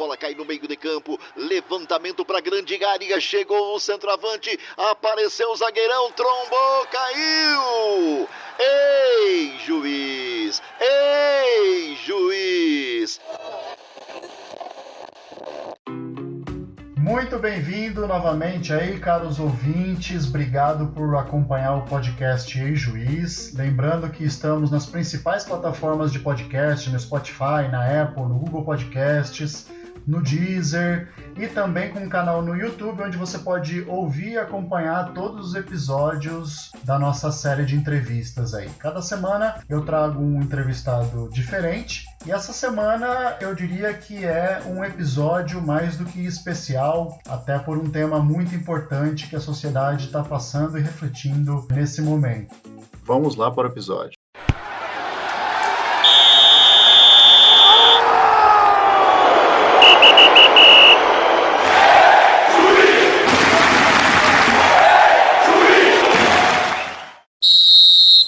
bola cai no meio de campo, levantamento para grande área, chegou o centroavante, apareceu o zagueirão, trombou, caiu! Ei, juiz! Ei, juiz! Muito bem-vindo novamente aí, caros ouvintes. Obrigado por acompanhar o podcast Ei Juiz. Lembrando que estamos nas principais plataformas de podcast, no Spotify, na Apple, no Google Podcasts, no Deezer e também com um canal no YouTube onde você pode ouvir e acompanhar todos os episódios da nossa série de entrevistas aí. Cada semana eu trago um entrevistado diferente e essa semana eu diria que é um episódio mais do que especial, até por um tema muito importante que a sociedade está passando e refletindo nesse momento. Vamos lá para o episódio.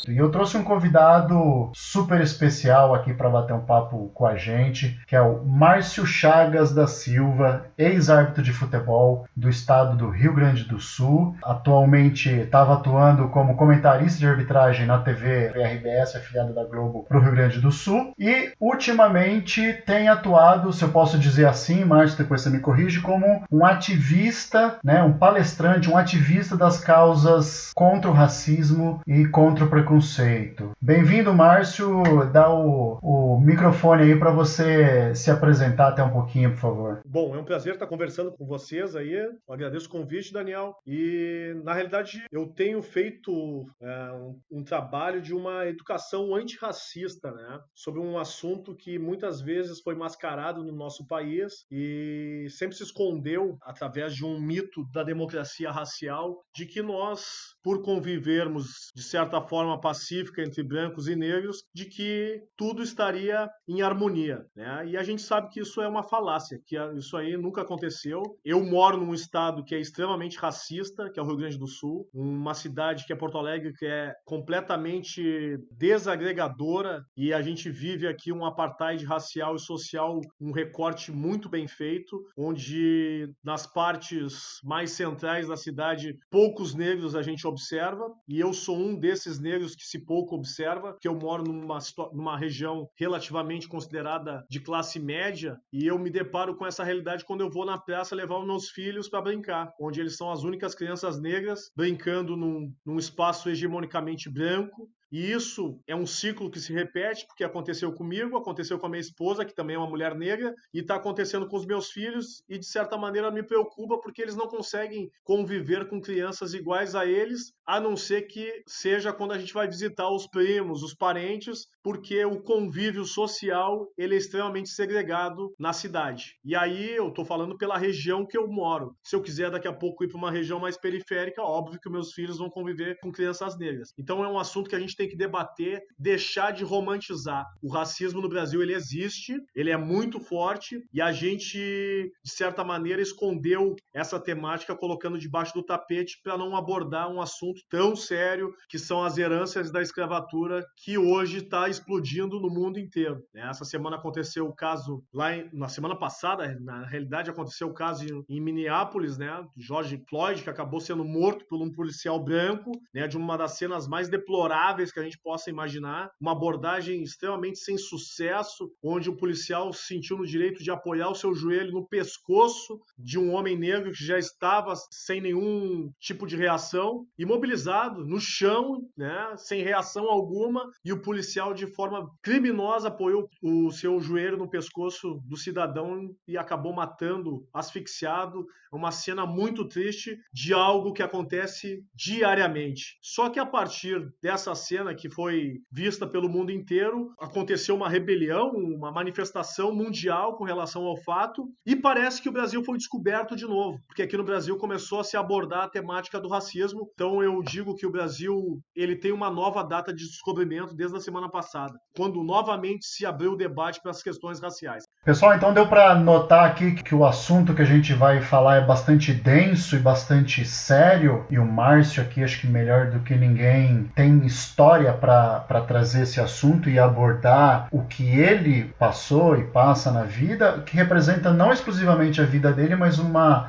E eu trouxe um convidado super especial aqui para bater um papo com a gente, que é o Márcio Chagas da Silva, ex-árbitro de futebol do estado do Rio Grande do Sul. Atualmente estava atuando como comentarista de arbitragem na TV RBS, afiliada da Globo, para o Rio Grande do Sul. E, ultimamente, tem atuado, se eu posso dizer assim, Márcio, depois você me corrige, como um ativista, né, um palestrante, um ativista das causas contra o racismo e contra o preconceito. Bem-vindo, Márcio. Dá o microfone aí para você se apresentar até um pouquinho, por favor. Bom, é um prazer estar conversando com vocês aí. Eu agradeço o convite, Daniel. E, na realidade, eu tenho feito um trabalho de uma educação antirracista, né? Sobre um assunto que muitas vezes foi mascarado no nosso país e sempre se escondeu através de um mito da democracia racial, de que nós, por convivermos de certa forma pacífica entre brancos e negros, de que tudo estaria em harmonia, né? E a gente sabe que isso é uma falácia, que isso aí nunca aconteceu. Eu moro num estado que é extremamente racista, que é o Rio Grande do Sul, uma cidade que é Porto Alegre, que é completamente desagregadora, e a gente vive aqui um apartheid racial e social, um recorte muito bem feito, onde nas partes mais centrais da cidade poucos negros a gente observa, e eu sou um desses negros que se pouco observa, que eu moro numa região relativamente considerada de classe média, e eu me deparo com essa realidade quando eu vou na praça levar os meus filhos para brincar, onde eles são as únicas crianças negras brincando num espaço hegemonicamente branco. E isso é um ciclo que se repete, porque aconteceu comigo, aconteceu com a minha esposa, que também é uma mulher negra, e está acontecendo com os meus filhos, e de certa maneira me preocupa, porque eles não conseguem conviver com crianças iguais a eles, a não ser que seja quando a gente vai visitar os primos, os parentes, porque o convívio social ele é extremamente segregado na cidade. E aí eu estou falando pela região que eu moro. Se eu quiser daqui a pouco ir para uma região mais periférica, óbvio que meus filhos vão conviver com crianças negras. Então é um assunto que a gente tem que debater, deixar de romantizar. O racismo no Brasil ele existe, ele é muito forte, e a gente, de certa maneira, escondeu essa temática colocando debaixo do tapete para não abordar um assunto tão sério que são as heranças da escravatura, que hoje está explodindo no mundo inteiro. Essa semana aconteceu o caso na semana passada, na realidade aconteceu o caso em Minneapolis, né, George Floyd, que acabou sendo morto por um policial branco, né, de uma das cenas mais deploráveis que a gente possa imaginar, uma abordagem extremamente sem sucesso, onde o policial se sentiu no direito de apoiar o seu joelho no pescoço de um homem negro que já estava sem nenhum tipo de reação, imobilizado no chão, né, sem reação alguma, e o policial de forma criminosa apoiou o seu joelho no pescoço do cidadão e acabou matando, asfixiado. Uma cena muito triste de algo que acontece diariamente. Só que a partir dessa cena que foi vista pelo mundo inteiro, aconteceu uma rebelião, uma manifestação mundial com relação ao fato, e parece que o Brasil foi descoberto de novo, porque aqui no Brasil começou a se abordar a temática do racismo. Então eu digo que o Brasil ele tem uma nova data de descobrimento desde a semana passada, quando novamente se abriu o debate para as questões raciais. Pessoal, então deu para notar aqui que o assunto que a gente vai falar é bastante denso e bastante sério, e o Márcio aqui, acho que melhor do que ninguém, tem história para trazer esse assunto e abordar o que ele passou e passa na vida, que representa não exclusivamente a vida dele, mas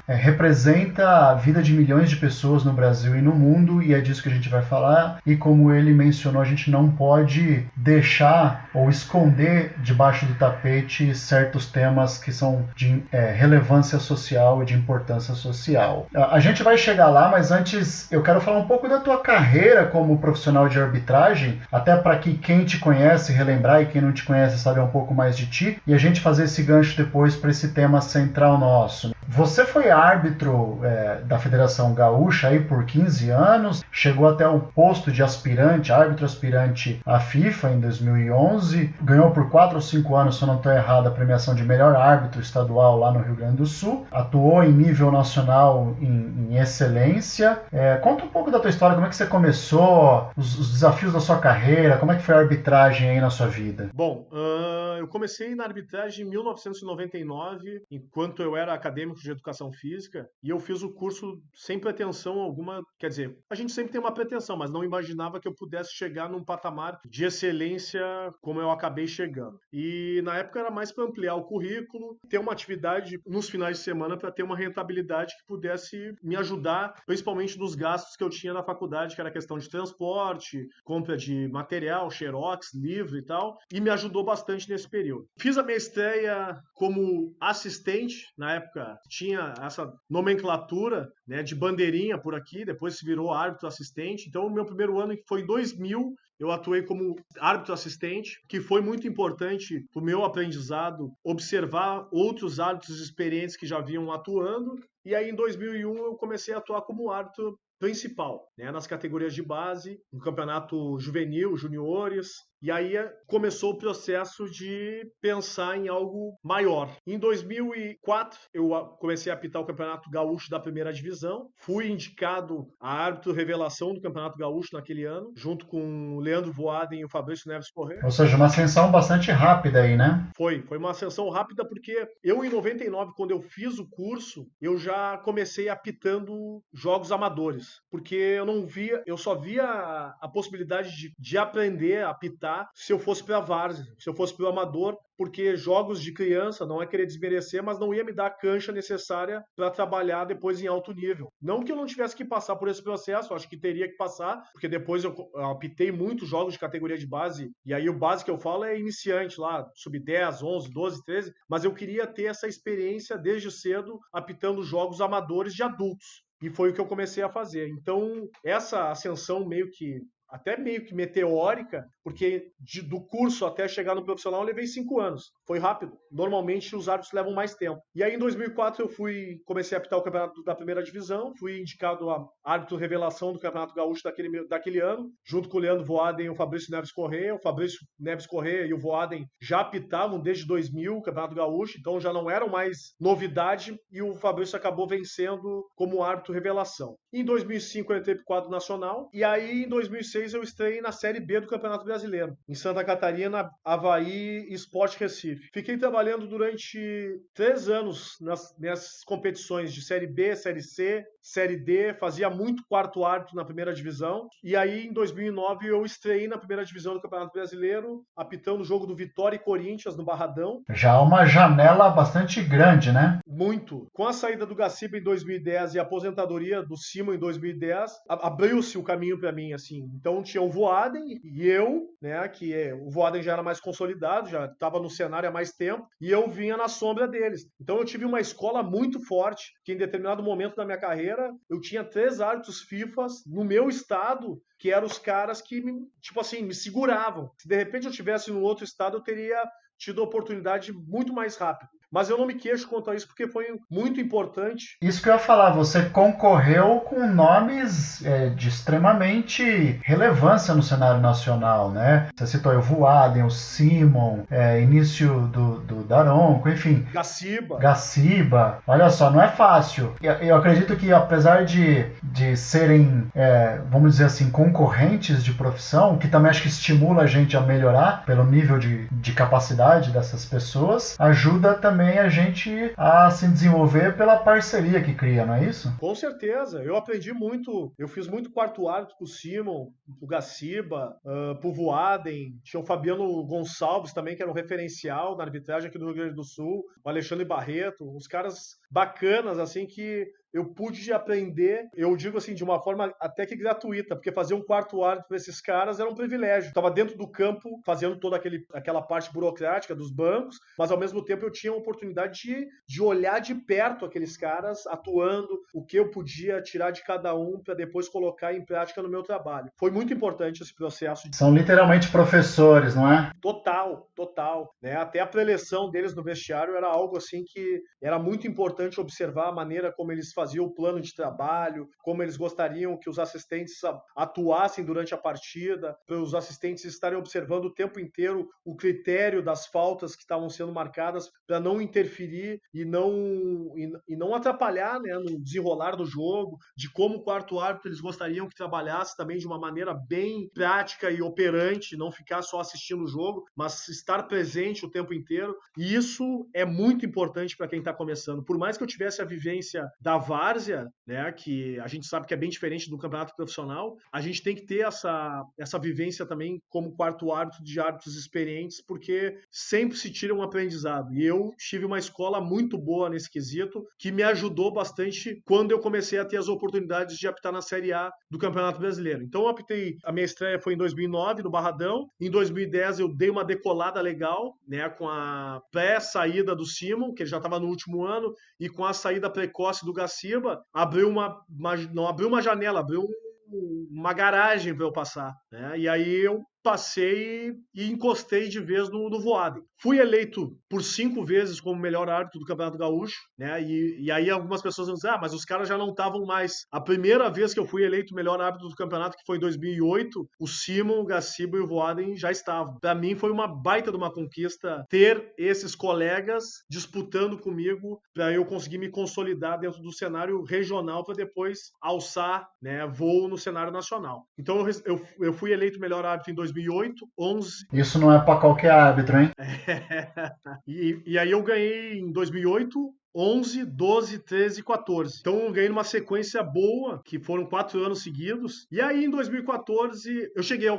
representa a vida de milhões de pessoas no Brasil e no mundo, e é disso que a gente vai falar. E como ele mencionou, a gente não pode deixar ou esconder debaixo do tapete certos temas que são de relevância social e de importância social. A gente vai chegar lá, mas antes eu quero falar um pouco da tua carreira como profissional de arbitragem, até para que quem te conhece relembrar e quem não te conhece saber um pouco mais de ti, e a gente fazer esse gancho depois para esse tema central nosso. Você foi árbitro da Federação Gaúcha aí por 15 anos, chegou até o posto de árbitro aspirante à FIFA em 2011, ganhou por 4 ou 5 anos, se eu não estou errado, a premiação de melhor árbitro estadual lá no Rio Grande do Sul, atuou em nível nacional em excelência. Conta um pouco da tua história, como é que você começou, os desafios da sua carreira, como é que foi a arbitragem aí na sua vida? Bom, eu comecei na arbitragem em 1999, enquanto eu era acadêmico de educação física, e eu fiz o curso sem pretensão alguma, quer dizer, a gente sempre tem uma pretensão, mas não imaginava que eu pudesse chegar num patamar de excelência como eu acabei chegando. E na época era mais para ampliar o currículo, ter uma atividade nos finais de semana para ter uma rentabilidade que pudesse me ajudar, principalmente nos gastos que eu tinha na faculdade, que era questão de transporte, compra de material, xerox, livro e tal, e me ajudou bastante nesse período. Fiz a minha estreia como assistente, na época tinha essa nomenclatura, né, de bandeirinha por aqui, depois se virou árbitro assistente. Então o meu primeiro ano foi em 2000, eu atuei como árbitro assistente, que foi muito importante para o meu aprendizado, observar outros árbitros experientes que já vinham atuando. E aí em 2001 eu comecei a atuar como árbitro principal, né, nas categorias de base, no campeonato juvenil, juniores, e aí começou o processo de pensar em algo maior. Em 2004, eu comecei a apitar o Campeonato Gaúcho da primeira divisão, fui indicado a árbitro revelação do Campeonato Gaúcho naquele ano, junto com o Leandro Voaden e o Fabrício Neves Corrêa. Ou seja, uma ascensão bastante rápida aí, né? Foi uma ascensão rápida, porque eu em 99, quando eu fiz o curso, eu já comecei apitando jogos amadores, porque eu só via a possibilidade de aprender a apitar se eu fosse para a várzea, se eu fosse para o amador, porque jogos de criança, não é querer desmerecer, mas não ia me dar a cancha necessária para trabalhar depois em alto nível. Não que eu não tivesse que passar por esse processo, acho que teria que passar, porque depois eu apitei muitos jogos de categoria de base, e aí o base que eu falo é iniciante lá, sub-10, 11, 12, 13, mas eu queria ter essa experiência desde cedo apitando jogos amadores de adultos. E foi o que eu comecei a fazer. Então, essa ascensão meio que meteórica, porque do curso até chegar no profissional eu levei 5 anos. Foi rápido. Normalmente os árbitros levam mais tempo. E aí em 2004 eu comecei a apitar o campeonato da primeira divisão, fui indicado a árbitro revelação do Campeonato Gaúcho daquele ano, junto com o Leandro Voaden e o Fabrício Neves Corrêa. O Fabrício Neves Corrêa e o Voaden já apitavam desde 2000 o Campeonato Gaúcho, então já não eram mais novidade, e o Fabrício acabou vencendo como árbitro revelação. Em 2005 eu entrei para o quadro nacional, e aí em 2006 eu estreiei na Série B do Campeonato Brasileiro, em Santa Catarina, Avaí e Sport Recife. Fiquei trabalhando durante 3 anos nessas competições de Série B, Série C, Série D, fazia muito quarto árbitro na primeira divisão, e aí em 2009 eu estreiei na primeira divisão do Campeonato Brasileiro, apitando o jogo do Vitória e Corinthians no Barradão. Já uma janela bastante grande, né? Muito. Com a saída do Gaciba em 2010 e a aposentadoria do Simon em 2010, abriu-se o caminho para mim, assim. Então tinha o Voaden e eu, né, o Voaden já era mais consolidado, já estava no cenário há mais tempo, e eu vinha na sombra deles. Então eu tive uma escola muito forte, que em determinado momento da minha carreira, eu tinha 3 árbitros FIFAs no meu estado, que eram os caras que, me seguravam. Se de repente eu tivesse no outro estado, eu teria tido a oportunidade muito mais rápido. Mas eu não me queixo quanto a isso, porque foi muito importante. Isso que eu ia falar, você concorreu com nomes de extremamente relevância no cenário nacional, né? Você citou aí o Voaden, o Simon, início do Daronco, enfim. Gaciba. Olha só, não é fácil. Eu acredito que, apesar de serem, vamos dizer assim, concorrentes de profissão, que também acho que estimula a gente a melhorar pelo nível de capacidade dessas pessoas, ajuda também a gente a se desenvolver pela parceria que cria, não é isso? Com certeza. Eu aprendi muito. Eu fiz muito quarto árbitro com o Simon, pro Gaciba, pro Voaden. Tinha o Fabiano Gonçalves também, que era um referencial na arbitragem aqui do Rio Grande do Sul. O Alexandre Barreto. Uns caras bacanas, assim, que eu pude aprender, eu digo assim, de uma forma até que gratuita, porque fazer um quarto árbitro para esses caras era um privilégio. Estava dentro do campo, fazendo toda aquela parte burocrática dos bancos, mas ao mesmo tempo eu tinha a oportunidade de olhar de perto aqueles caras atuando, o que eu podia tirar de cada um para depois colocar em prática no meu trabalho. Foi muito importante esse processo. São literalmente professores, não é? Total. Né? Até a preleção deles no vestiário era algo assim que era muito importante observar a maneira como eles faziam o plano de trabalho, como eles gostariam que os assistentes atuassem durante a partida, para os assistentes estarem observando o tempo inteiro o critério das faltas que estavam sendo marcadas para não interferir e não atrapalhar, né, no desenrolar do jogo, de como o quarto árbitro eles gostariam que trabalhasse também de uma maneira bem prática e operante, não ficar só assistindo o jogo, mas estar presente o tempo inteiro. E isso é muito importante para quem está começando. Por mais que eu tivesse a vivência da várzea, né, que a gente sabe que é bem diferente do campeonato profissional, a gente tem que ter essa vivência também como quarto árbitro de árbitros experientes, porque sempre se tira um aprendizado. E eu tive uma escola muito boa nesse quesito, que me ajudou bastante quando eu comecei a ter as oportunidades de apitar na Série A do Campeonato Brasileiro. Então eu apitei, a minha estreia foi em 2009, no Barradão. Em 2010 eu dei uma decolada legal, né, com a pré-saída do Simon, que ele já estava no último ano, e com a saída precoce do Gaciba, não abriu uma janela, abriu uma garagem para eu passar, né? E aí eu passei e encostei de vez no Voaden. Fui eleito por 5 vezes como melhor árbitro do Campeonato Gaúcho, né? E aí algumas pessoas vão dizer, mas os caras já não estavam mais. A primeira vez que eu fui eleito melhor árbitro do campeonato, que foi em 2008, o Simon, o Gaciba e o Voaden já estavam. Para mim foi uma baita de uma conquista ter esses colegas disputando comigo para eu conseguir me consolidar dentro do cenário regional para depois alçar, né, voo no cenário nacional. Então eu fui eleito melhor árbitro em 2008, 11. Isso não é para qualquer árbitro, hein? E aí eu ganhei em 2008, 11, 12, 13 e 14. Então eu ganhei numa sequência boa, que foram 4 anos seguidos. E aí em 2014, eu cheguei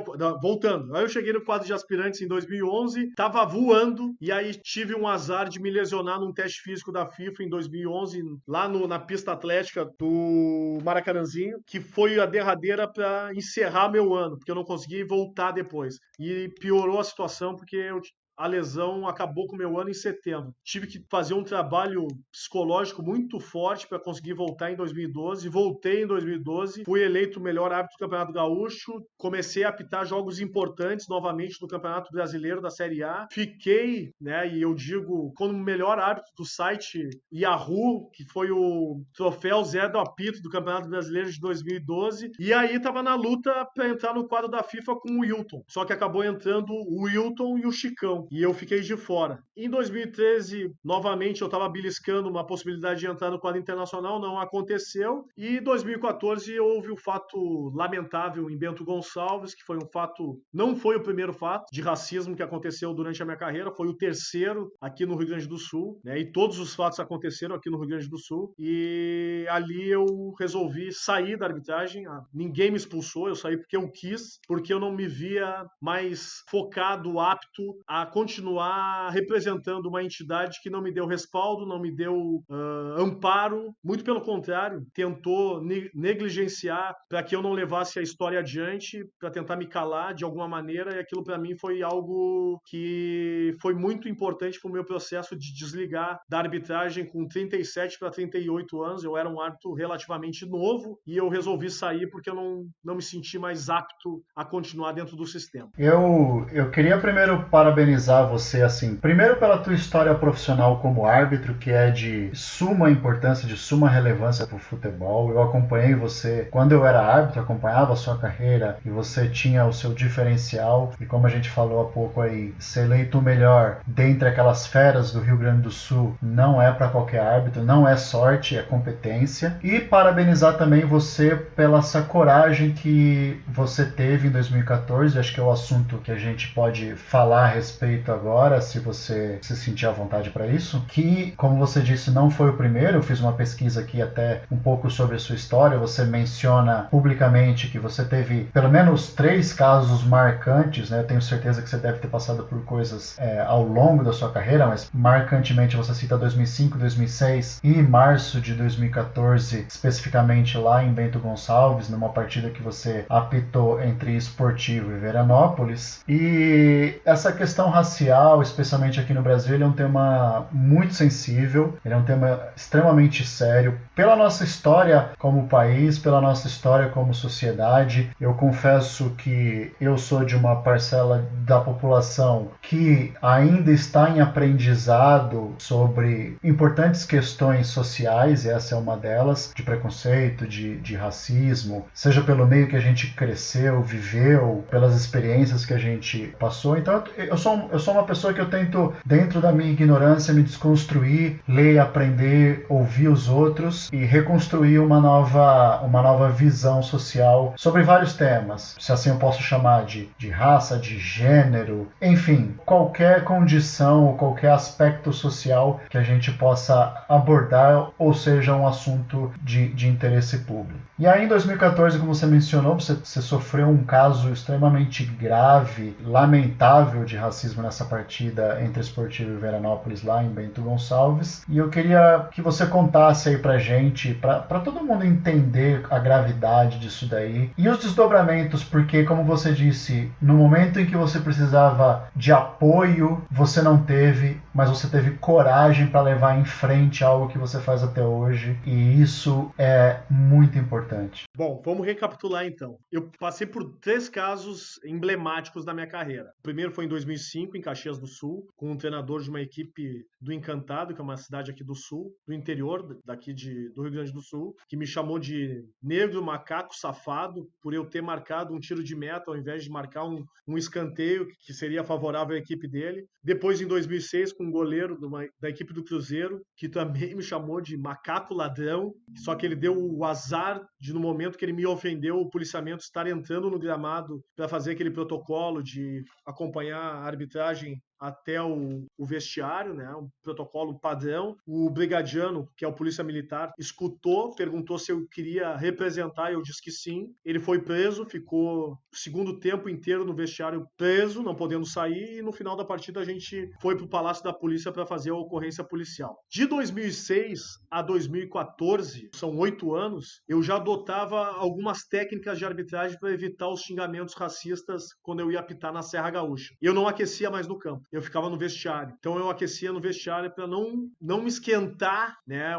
voltando. Aí eu cheguei no quadro de aspirantes em 2011, tava voando, e aí tive um azar de me lesionar num teste físico da FIFA em 2011, lá na pista atlética do Maracanãzinho, que foi a derradeira para encerrar meu ano, porque eu não consegui voltar depois. E piorou a situação, porque a lesão acabou com o meu ano em setembro. Tive que fazer um trabalho psicológico muito forte para conseguir voltar em 2012. Voltei em 2012, fui eleito o melhor árbitro do Campeonato Gaúcho, comecei a apitar jogos importantes novamente no Campeonato Brasileiro da Série A. Fiquei, né, e eu digo, como melhor árbitro do site Yahoo, que foi o troféu Zé do Apito do Campeonato Brasileiro de 2012. E aí estava na luta para entrar no quadro da FIFA com o Wilton. Só que acabou entrando o Wilton e o Chicão. E eu fiquei de fora. Em 2013, novamente, eu estava beliscando uma possibilidade de entrar no quadro internacional, não aconteceu. E em 2014 houve o fato lamentável em Bento Gonçalves, que foi um fato, não foi o primeiro fato de racismo que aconteceu durante a minha carreira, foi o terceiro aqui no Rio Grande do Sul, né? E todos os fatos aconteceram aqui no Rio Grande do Sul. E ali eu resolvi sair da arbitragem. Ninguém me expulsou, eu saí porque eu quis, porque eu não me via mais focado, apto a continuar representando uma entidade que não me deu respaldo, não me deu amparo, muito pelo contrário, tentou negligenciar para que eu não levasse a história adiante, para tentar me calar de alguma maneira, e aquilo para mim foi algo que foi muito importante para o meu processo de desligar da arbitragem com 37 para 38 anos. Eu era um árbitro relativamente novo e eu resolvi sair porque eu não me senti mais apto a continuar dentro do sistema. Eu queria primeiro parabenizar parabenizar você, assim, primeiro pela tua história profissional como árbitro, que é de suma importância, de suma relevância para o futebol. Eu acompanhei você quando eu era árbitro, acompanhava a sua carreira e você tinha o seu diferencial. E como a gente falou há pouco aí, ser eleito o melhor dentre aquelas feras do Rio Grande do Sul não é para qualquer árbitro, não é sorte, é competência. E parabenizar também você pela essa coragem que você teve em 2014, acho que é o assunto que a gente pode falar a respeito agora, se você se sentir à vontade para isso, que, como você disse, não foi o primeiro. Eu fiz uma pesquisa aqui até um pouco sobre a sua história. Você menciona publicamente que você teve pelo menos 3 casos marcantes, né? Eu tenho certeza que você deve ter passado por coisas ao longo da sua carreira, mas marcantemente você cita 2005, 2006 e março de 2014, especificamente lá em Bento Gonçalves, numa partida que você apitou entre Esportivo e Veranópolis. E essa questão racial, especialmente aqui no Brasil, ele é um tema muito sensível, ele é um tema extremamente sério. Pela nossa história como país, pela nossa história como sociedade, eu confesso que eu sou de uma parcela da população que ainda está em aprendizado sobre importantes questões sociais, e essa é uma delas, de preconceito, de racismo, seja pelo meio que a gente cresceu, viveu, pelas experiências que a gente passou. Então eu sou uma pessoa que eu tento, dentro da minha ignorância, me desconstruir, ler, aprender, ouvir os outros e reconstruir uma nova visão social sobre vários temas, se assim eu posso chamar de raça, de gênero, enfim, qualquer condição ou qualquer aspecto social que a gente possa abordar ou seja um assunto de interesse público. E aí em 2014, como você mencionou, você sofreu um caso extremamente grave, lamentável de racismo nessa partida entre Esportivo e Veranópolis lá em Bento Gonçalves, e eu queria que você contasse aí pra gente, pra todo mundo entender a gravidade disso daí e os desdobramentos, porque como você disse, no momento em que você precisava de apoio, você não teve, mas você teve coragem para levar em frente algo que você faz até hoje, e isso é muito importante. Bom, vamos recapitular então. Eu passei por 3 casos emblemáticos da minha carreira. O primeiro foi em 2005, em Caxias do Sul, com um treinador de uma equipe do Encantado, que é uma cidade aqui do Sul, do interior, daqui do Rio Grande do Sul, que me chamou de negro, macaco, safado, por eu ter marcado um tiro de meta ao invés de marcar um escanteio que seria favorável à equipe dele. Depois, em 2006, com um goleiro da equipe do Cruzeiro, que também me chamou de macaco ladrão, só que ele deu o azar de, no momento que ele me ofendeu, o policiamento estar entrando no gramado para fazer aquele protocolo de acompanhar a arbitragem até o vestiário, né, um protocolo padrão. O brigadiano, que é o polícia militar, escutou, perguntou se eu queria representar, eu disse que sim. Ele foi preso, ficou o segundo tempo inteiro no vestiário preso, não podendo sair, e no final da partida a gente foi para o Palácio da Polícia para fazer a ocorrência policial. De 2006 a 2014, são 8 anos, eu já adotava algumas técnicas de arbitragem para evitar os xingamentos racistas quando eu ia apitar na Serra Gaúcha. Eu não aquecia mais no campo, eu ficava no vestiário. Então eu aquecia no vestiário para não me esquentar, né,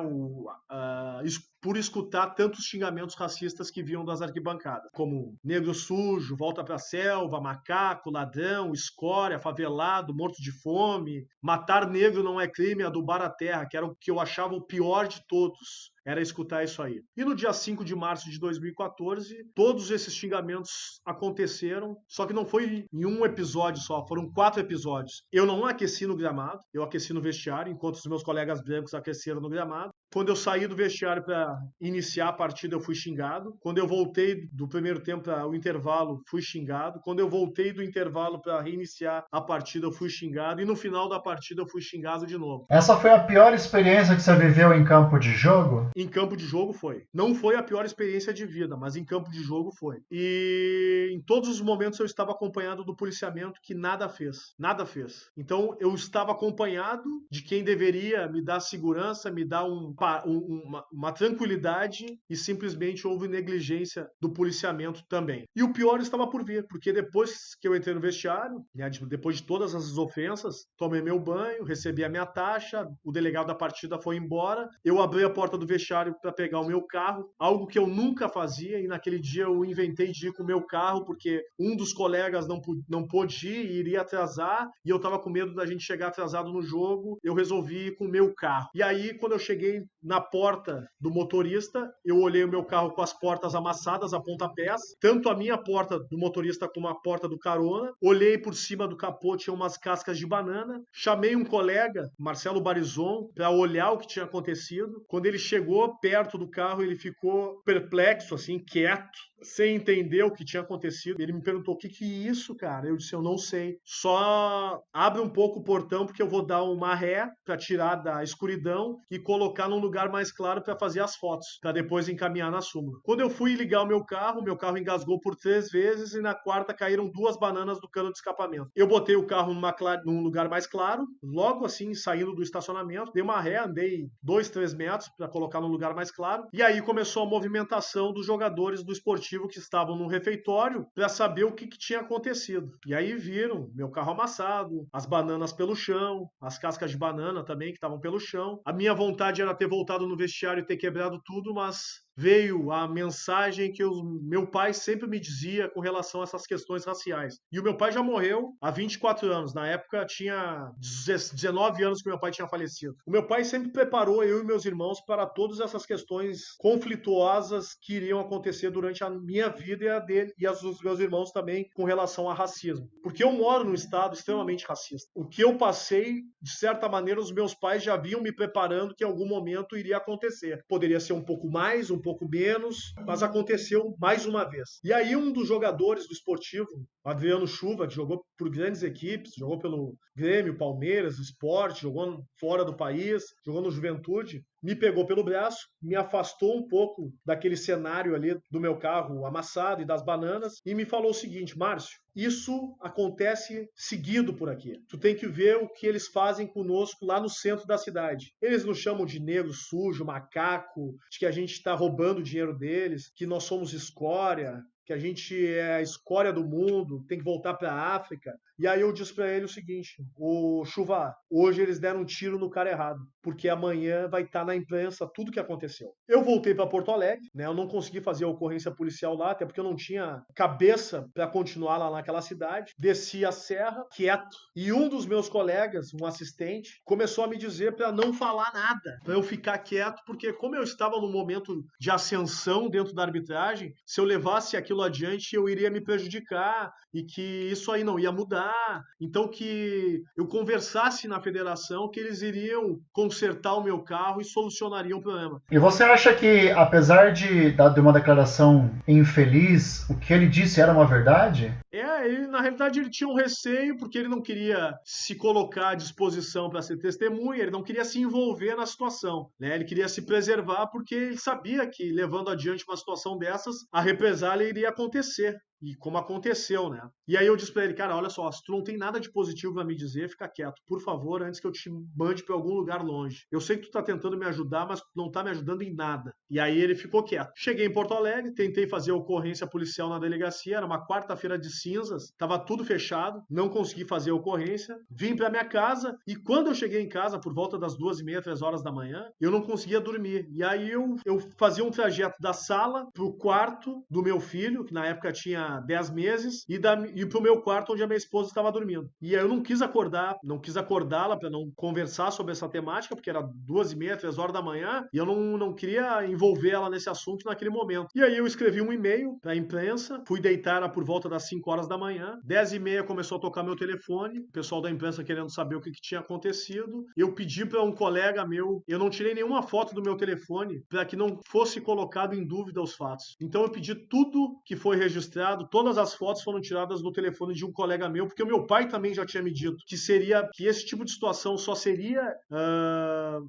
por escutar tantos xingamentos racistas que vinham das arquibancadas, como negro sujo, volta pra selva, macaco, ladrão, escória, favelado, morto de fome, matar negro não é crime, adubar a terra, que era o que eu achava o pior de todos. Era escutar isso aí. E no dia 5 de março de 2014, todos esses xingamentos aconteceram, só que não foi em um episódio só, foram 4 episódios. Eu não aqueci no gramado, eu aqueci no vestiário, enquanto os meus colegas brancos aqueceram no gramado. Quando eu saí do vestiário para iniciar a partida, eu fui xingado. Quando eu voltei do primeiro tempo para o intervalo, fui xingado. Quando eu voltei do intervalo para reiniciar a partida, eu fui xingado. E no final da partida, eu fui xingado de novo. Essa foi a pior experiência que você viveu em campo de jogo? Em campo de jogo foi. Não foi a pior experiência de vida, mas em campo de jogo foi. E em todos os momentos eu estava acompanhado do policiamento que nada fez. Nada fez. Então eu estava acompanhado de quem deveria me dar segurança, me dar uma tranquilidade tranquilidade e simplesmente houve negligência do policiamento também. E o pior estava por vir, porque depois que eu entrei no vestiário, né, depois de todas as ofensas, tomei meu banho, recebi a minha taxa, o delegado da partida foi embora, eu abri a porta do vestiário para pegar o meu carro, algo que eu nunca fazia, e naquele dia eu inventei de ir com o meu carro, porque um dos colegas não pôde ir e iria atrasar, e eu estava com medo da gente chegar atrasado no jogo, eu resolvi ir com o meu carro. E aí, quando eu cheguei na porta do motorista, eu olhei o meu carro com as portas amassadas a pontapés, tanto a minha porta do motorista como a porta do carona, olhei por cima do capô, tinha umas cascas de banana, chamei um colega, Marcelo Barizon, para olhar o que tinha acontecido. Quando ele chegou perto do carro, ele ficou perplexo, assim, quieto, sem entender o que tinha acontecido. Ele me perguntou: o que é isso, cara? Eu disse: eu não sei. Só abre um pouco o portão, porque eu vou dar uma ré para tirar da escuridão e colocar num lugar mais claro para fazer as fotos, para depois encaminhar na súmula. Quando eu fui ligar o meu carro engasgou por 3 vezes e na quarta caíram 2 bananas do cano de escapamento. Eu botei o carro num lugar mais claro, logo assim, saindo do estacionamento, dei uma ré, andei 2, 3 metros para colocar num lugar mais claro, e aí começou a movimentação dos jogadores do esportivo que estavam no refeitório para saber o que tinha acontecido. E aí viram meu carro amassado, as bananas pelo chão, as cascas de banana também que estavam pelo chão. A minha vontade era ter voltado no vestiário e ter quebrado tudo, mas veio a mensagem que meu pai sempre me dizia com relação a essas questões raciais. E o meu pai já morreu há 24 anos. Na época, tinha 19 anos que meu pai tinha falecido. O meu pai sempre preparou eu e meus irmãos para todas essas questões conflituosas que iriam acontecer durante a minha vida e a dele e as dos meus irmãos também com relação a racismo. Porque eu moro num estado extremamente racista. O que eu passei, de certa maneira, os meus pais já vinham me preparando que em algum momento iria acontecer. Poderia ser um pouco mais, um pouco menos, mas aconteceu mais uma vez. E aí um dos jogadores do Esportivo, Adriano Chuva, que jogou por grandes equipes, jogou pelo Grêmio, Palmeiras, Sport, jogou fora do país, jogou no Juventude, me pegou pelo braço, me afastou um pouco daquele cenário ali do meu carro amassado e das bananas e me falou o seguinte: Márcio, isso acontece seguido por aqui. Tu tem que ver o que eles fazem conosco lá no centro da cidade. Eles nos chamam de negro sujo, macaco, de que a gente está roubando o dinheiro deles, que nós somos escória, que a gente é a escória do mundo, tem que voltar para a África. E aí eu disse para ele o seguinte: ô Chuva, hoje eles deram um tiro no cara errado, porque amanhã vai estar na imprensa tudo o que aconteceu. Eu voltei para Porto Alegre, né? Eu não consegui fazer a ocorrência policial lá, até porque eu não tinha cabeça para continuar lá naquela cidade. Desci a serra, quieto, e um dos meus colegas, um assistente, começou a me dizer para não falar nada, para eu ficar quieto, porque como eu estava num momento de ascensão dentro da arbitragem, se eu levasse aquilo adiante, eu iria me prejudicar e que isso aí não ia mudar. Então que eu conversasse na federação, que eles iriam consertar o meu carro e solucionariam o problema. E você acha que, apesar de uma declaração infeliz, o que ele disse era uma verdade? Na realidade, ele tinha um receio, porque ele não queria se colocar à disposição para ser testemunha, ele não queria se envolver na situação, né? Ele queria se preservar, porque ele sabia que, levando adiante uma situação dessas, a represália iria acontecer. E como aconteceu, né? E aí eu disse pra ele: cara, olha só, se tu não tem nada de positivo pra me dizer, fica quieto, por favor, antes que eu te mande pra algum lugar longe. Eu sei que tu tá tentando me ajudar, mas tu não tá me ajudando em nada. E aí ele ficou quieto. Cheguei em Porto Alegre, tentei fazer a ocorrência policial na delegacia, era uma quarta-feira de cinzas, tava tudo fechado, não consegui fazer a ocorrência, vim pra minha casa, e quando eu cheguei em casa, por volta das 2h30, 3 horas da manhã, eu não conseguia dormir. E aí eu fazia um trajeto da sala pro quarto do meu filho, que na época tinha 10 meses, e pro meu quarto onde a minha esposa estava dormindo. E aí eu não quis acordá-la para não conversar sobre essa temática, porque era 2h30, 3 horas da manhã, e eu não queria envolver ela nesse assunto naquele momento. E aí eu escrevi um e-mail para a imprensa, fui deitar por volta das 5 horas da manhã, 10h30 começou a tocar meu telefone, o pessoal da imprensa querendo saber o que tinha acontecido. Eu pedi para um colega meu, eu não tirei nenhuma foto do meu telefone para que não fosse colocado em dúvida os fatos. Então eu pedi tudo que foi registrado todas as fotos foram tiradas do telefone de um colega meu, porque o meu pai também já tinha me dito que esse tipo de situação só seria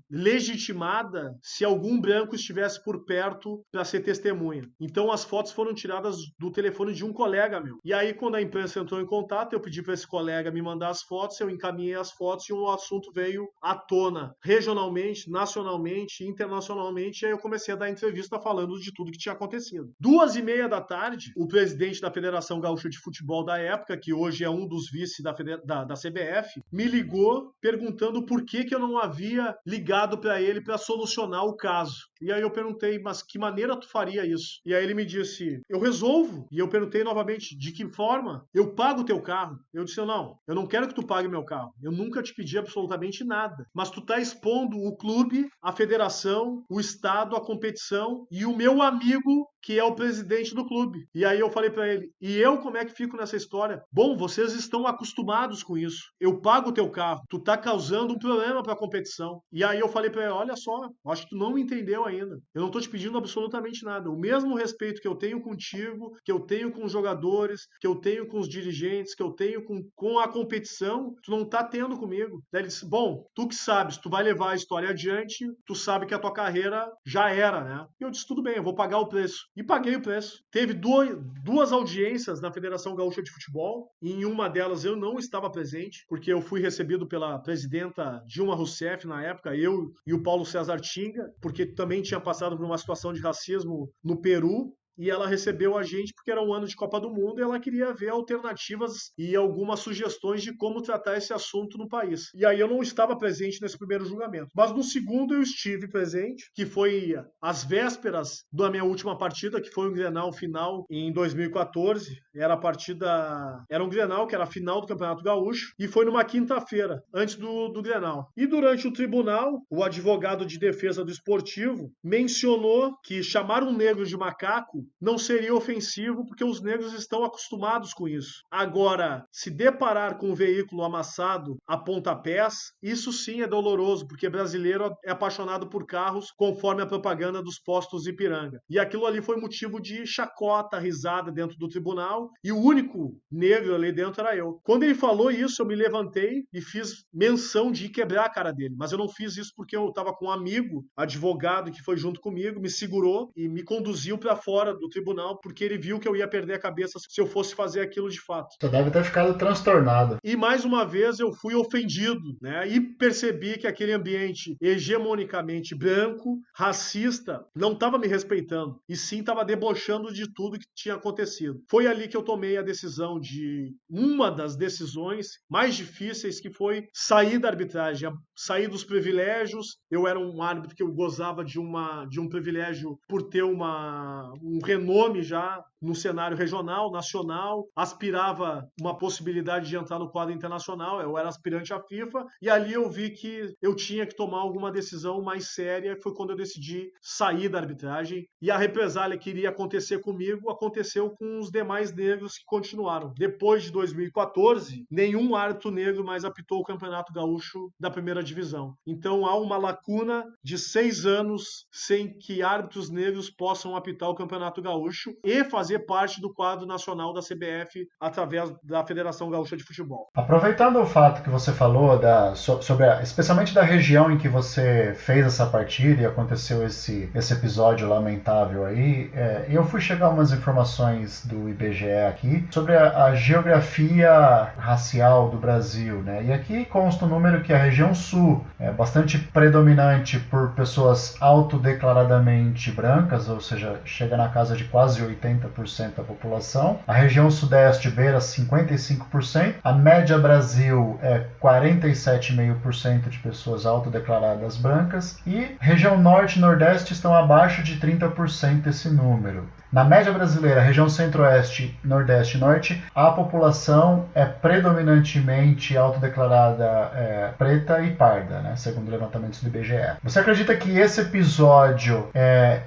legitimada se algum branco estivesse por perto para ser testemunha. Então as fotos foram tiradas do telefone de um colega meu. E aí quando a imprensa entrou em contato, eu pedi para esse colega me mandar as fotos, eu encaminhei as fotos e o assunto veio à tona regionalmente, nacionalmente, internacionalmente, e aí eu comecei a dar entrevista falando de tudo que tinha acontecido. 2h30 da tarde, o presidente da Federação Gaúcha de Futebol da época, que hoje é um dos vice da CBF, me ligou perguntando por que eu não havia ligado para ele para solucionar o caso. E aí eu perguntei, mas que maneira tu faria isso? E aí ele me disse, eu resolvo. E eu perguntei novamente, de que forma? Eu pago o teu carro. Eu disse, não, eu não quero que tu pague meu carro. Eu nunca te pedi absolutamente nada. Mas tu tá expondo o clube, a federação, o estado, a competição e o meu amigo, que é o presidente do clube. E aí eu falei pra ele, e eu como é que fico nessa história? Bom, vocês estão acostumados com isso. Eu pago o teu carro. Tu tá causando um problema pra competição. E aí eu falei pra ele, olha só, acho que tu não me entendeu ainda. Eu não tô te pedindo absolutamente nada. O mesmo respeito que eu tenho contigo, que eu tenho com os jogadores, que eu tenho com os dirigentes, que eu tenho com a competição, tu não tá tendo comigo. Daí ele disse, bom, tu que sabes, tu vai levar a história adiante, tu sabe que a tua carreira já era, né? E eu disse, tudo bem, eu vou pagar o preço. E paguei o preço. Teve duas audiências na Federação Gaúcha de Futebol, e em uma delas eu não estava presente, porque eu fui recebido pela presidenta Dilma Rousseff na época, eu e o Paulo César Tinga, porque também tinha passado por uma situação de racismo no Peru, e ela recebeu a gente porque era um ano de Copa do Mundo e ela queria ver alternativas e algumas sugestões de como tratar esse assunto no país. E aí eu não estava presente nesse primeiro julgamento. Mas no segundo eu estive presente, que foi às vésperas da minha última partida, que foi um Grenal final em 2014. Era um Grenal que era a final do Campeonato Gaúcho e foi numa quinta-feira, antes do Grenal. E durante o tribunal, o advogado de defesa do esportivo mencionou que chamar um negro de macaco não seria ofensivo porque os negros estão acostumados com isso. Agora, se deparar com um veículo amassado a pontapés, isso sim é doloroso, porque brasileiro é apaixonado por carros conforme a propaganda dos postos Ipiranga. E aquilo ali foi motivo de chacota, risada dentro do tribunal, e o único negro ali dentro era eu. Quando ele falou isso, eu me levantei e fiz menção de quebrar a cara dele, mas eu não fiz isso porque eu estava com um amigo, advogado, que foi junto comigo, me segurou e me conduziu para fora do tribunal, porque ele viu que eu ia perder a cabeça se eu fosse fazer aquilo de fato. Você deve ter ficado transtornado. E mais uma vez eu fui ofendido, né? E percebi que aquele ambiente hegemonicamente branco, racista, não estava me respeitando, e sim estava debochando de tudo que tinha acontecido. Foi ali que eu tomei a decisão uma das decisões mais difíceis, que foi sair da arbitragem, sair dos privilégios. Eu era um árbitro que eu gozava de um privilégio por ter um renome já no cenário regional, nacional, aspirava uma possibilidade de entrar no quadro internacional, eu era aspirante à FIFA, e ali eu vi que eu tinha que tomar alguma decisão mais séria. Foi quando eu decidi sair da arbitragem, e a represália que iria acontecer comigo aconteceu com os demais negros que continuaram. Depois de 2014, nenhum árbitro negro mais apitou o Campeonato Gaúcho da primeira divisão. Então há uma lacuna de 6 anos sem que árbitros negros possam apitar o Campeonato Gaúcho e fazer parte do quadro nacional da CBF através da Federação Gaúcha de Futebol. Aproveitando o fato que você falou especialmente da região em que você fez essa partida e aconteceu esse episódio lamentável aí, eu fui chegar a umas informações do IBGE aqui sobre a geografia racial do Brasil, né? E aqui consta o número que a região sul é bastante predominante por pessoas autodeclaradamente brancas, ou seja, chega na casa de quase 80% da população. A região sudeste beira 55%. A média Brasil é 47,5% de pessoas autodeclaradas brancas. E região norte e nordeste estão abaixo de 30% esse número. Na média brasileira, região centro-oeste, nordeste e norte, a população é predominantemente autodeclarada preta e parda, né, segundo levantamentos do IBGE. Você acredita que esse episódio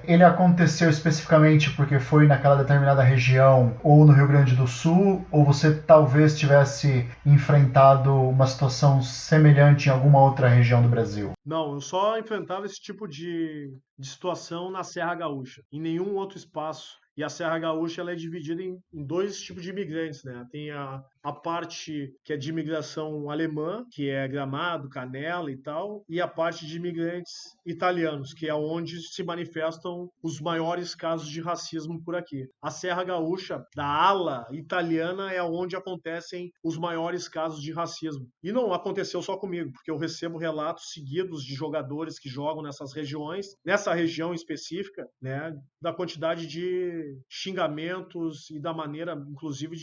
ele aconteceu especificamente porque foi naquela determinada região ou no Rio Grande do Sul, ou você talvez tivesse enfrentado uma situação semelhante em alguma outra região do Brasil? Não, eu só enfrentava esse tipo de situação na Serra Gaúcha. Em nenhum outro espaço E a Serra Gaúcha ela é dividida em dois tipos de imigrantes, né? Tem a parte que é de imigração alemã, que é Gramado, Canela e tal, e a parte de imigrantes italianos, que é onde se manifestam os maiores casos de racismo por aqui. A Serra Gaúcha, da ala italiana, é onde acontecem os maiores casos de racismo. E não aconteceu só comigo, porque eu recebo relatos seguidos de jogadores que jogam nessas regiões, nessa região específica, né, da quantidade de xingamentos e da maneira, inclusive,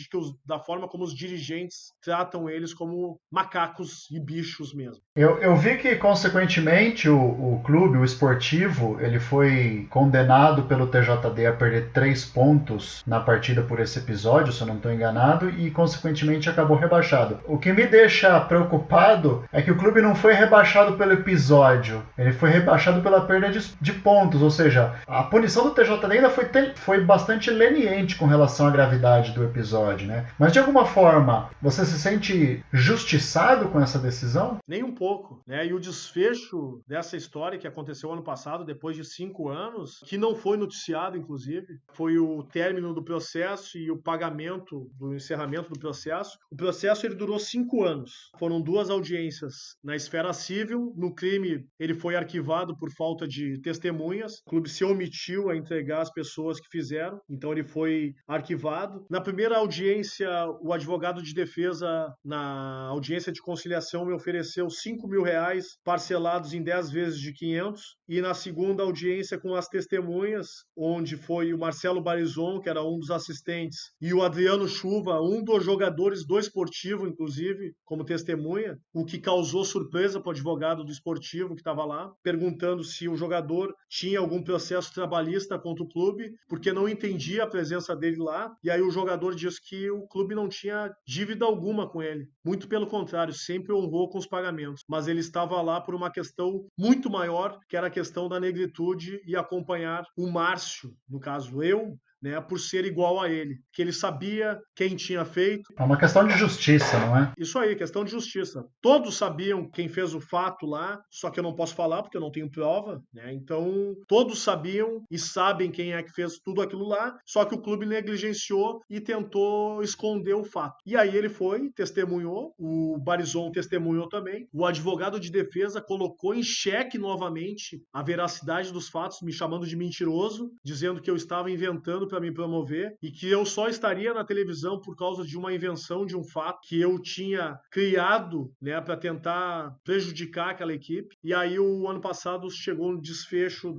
da forma como os dirigentes tratam eles como macacos e bichos mesmo. Eu vi que, consequentemente, o clube, o esportivo, ele foi condenado pelo TJD a perder 3 pontos na partida por esse episódio, se eu não estou enganado, e, consequentemente, acabou rebaixado. O que me deixa preocupado é que o clube não foi rebaixado pelo episódio, ele foi rebaixado pela perda de pontos, ou seja, a punição do TJD ainda foi bastante leniente com relação à gravidade do episódio, né? Mas, de alguma forma, você se sente justiçado com essa decisão? Nem um pouco, né? E o desfecho dessa história que aconteceu ano passado, depois de 5 anos, que não foi noticiado, inclusive, foi o término do processo e o pagamento do encerramento do processo. O processo ele durou 5 anos. Foram 2 audiências na esfera civil. No crime, ele foi arquivado por falta de testemunhas. O clube se omitiu a entregar as pessoas que fizeram, então ele foi arquivado. Na primeira audiência, o advogado de defesa, na audiência de conciliação, me ofereceu R$5.000 parcelados em 10 vezes de 500, e na segunda audiência com as testemunhas, onde foi o Marcelo Barizon, que era um dos assistentes, e o Adriano Chuva, um dos jogadores do Esportivo, inclusive, como testemunha, o que causou surpresa para o advogado do Esportivo que estava lá, perguntando se o jogador tinha algum processo trabalhista contra o clube, porque não entendia a presença dele lá, e aí o jogador diz que o clube não tinha dívida alguma com ele. Muito pelo contrário, sempre honrou com os pagamentos. Mas ele estava lá por uma questão muito maior, que era a questão da negritude e acompanhar o Márcio, no caso eu, né, por ser igual a ele, que ele sabia quem tinha feito. É uma questão de justiça, não é? Isso aí, questão de justiça. Todos sabiam quem fez o fato lá, só que eu não posso falar porque eu não tenho prova, né? Então, todos sabiam e sabem quem é que fez tudo aquilo lá, só que o clube negligenciou e tentou esconder o fato. E aí ele foi, testemunhou, o Barizon testemunhou também, o advogado de defesa colocou em xeque novamente a veracidade dos fatos, me chamando de mentiroso, dizendo que eu estava inventando para me promover e que eu só estaria na televisão por causa de uma invenção de um fato que eu tinha criado, né, para tentar prejudicar aquela equipe. E aí o ano passado chegou no desfecho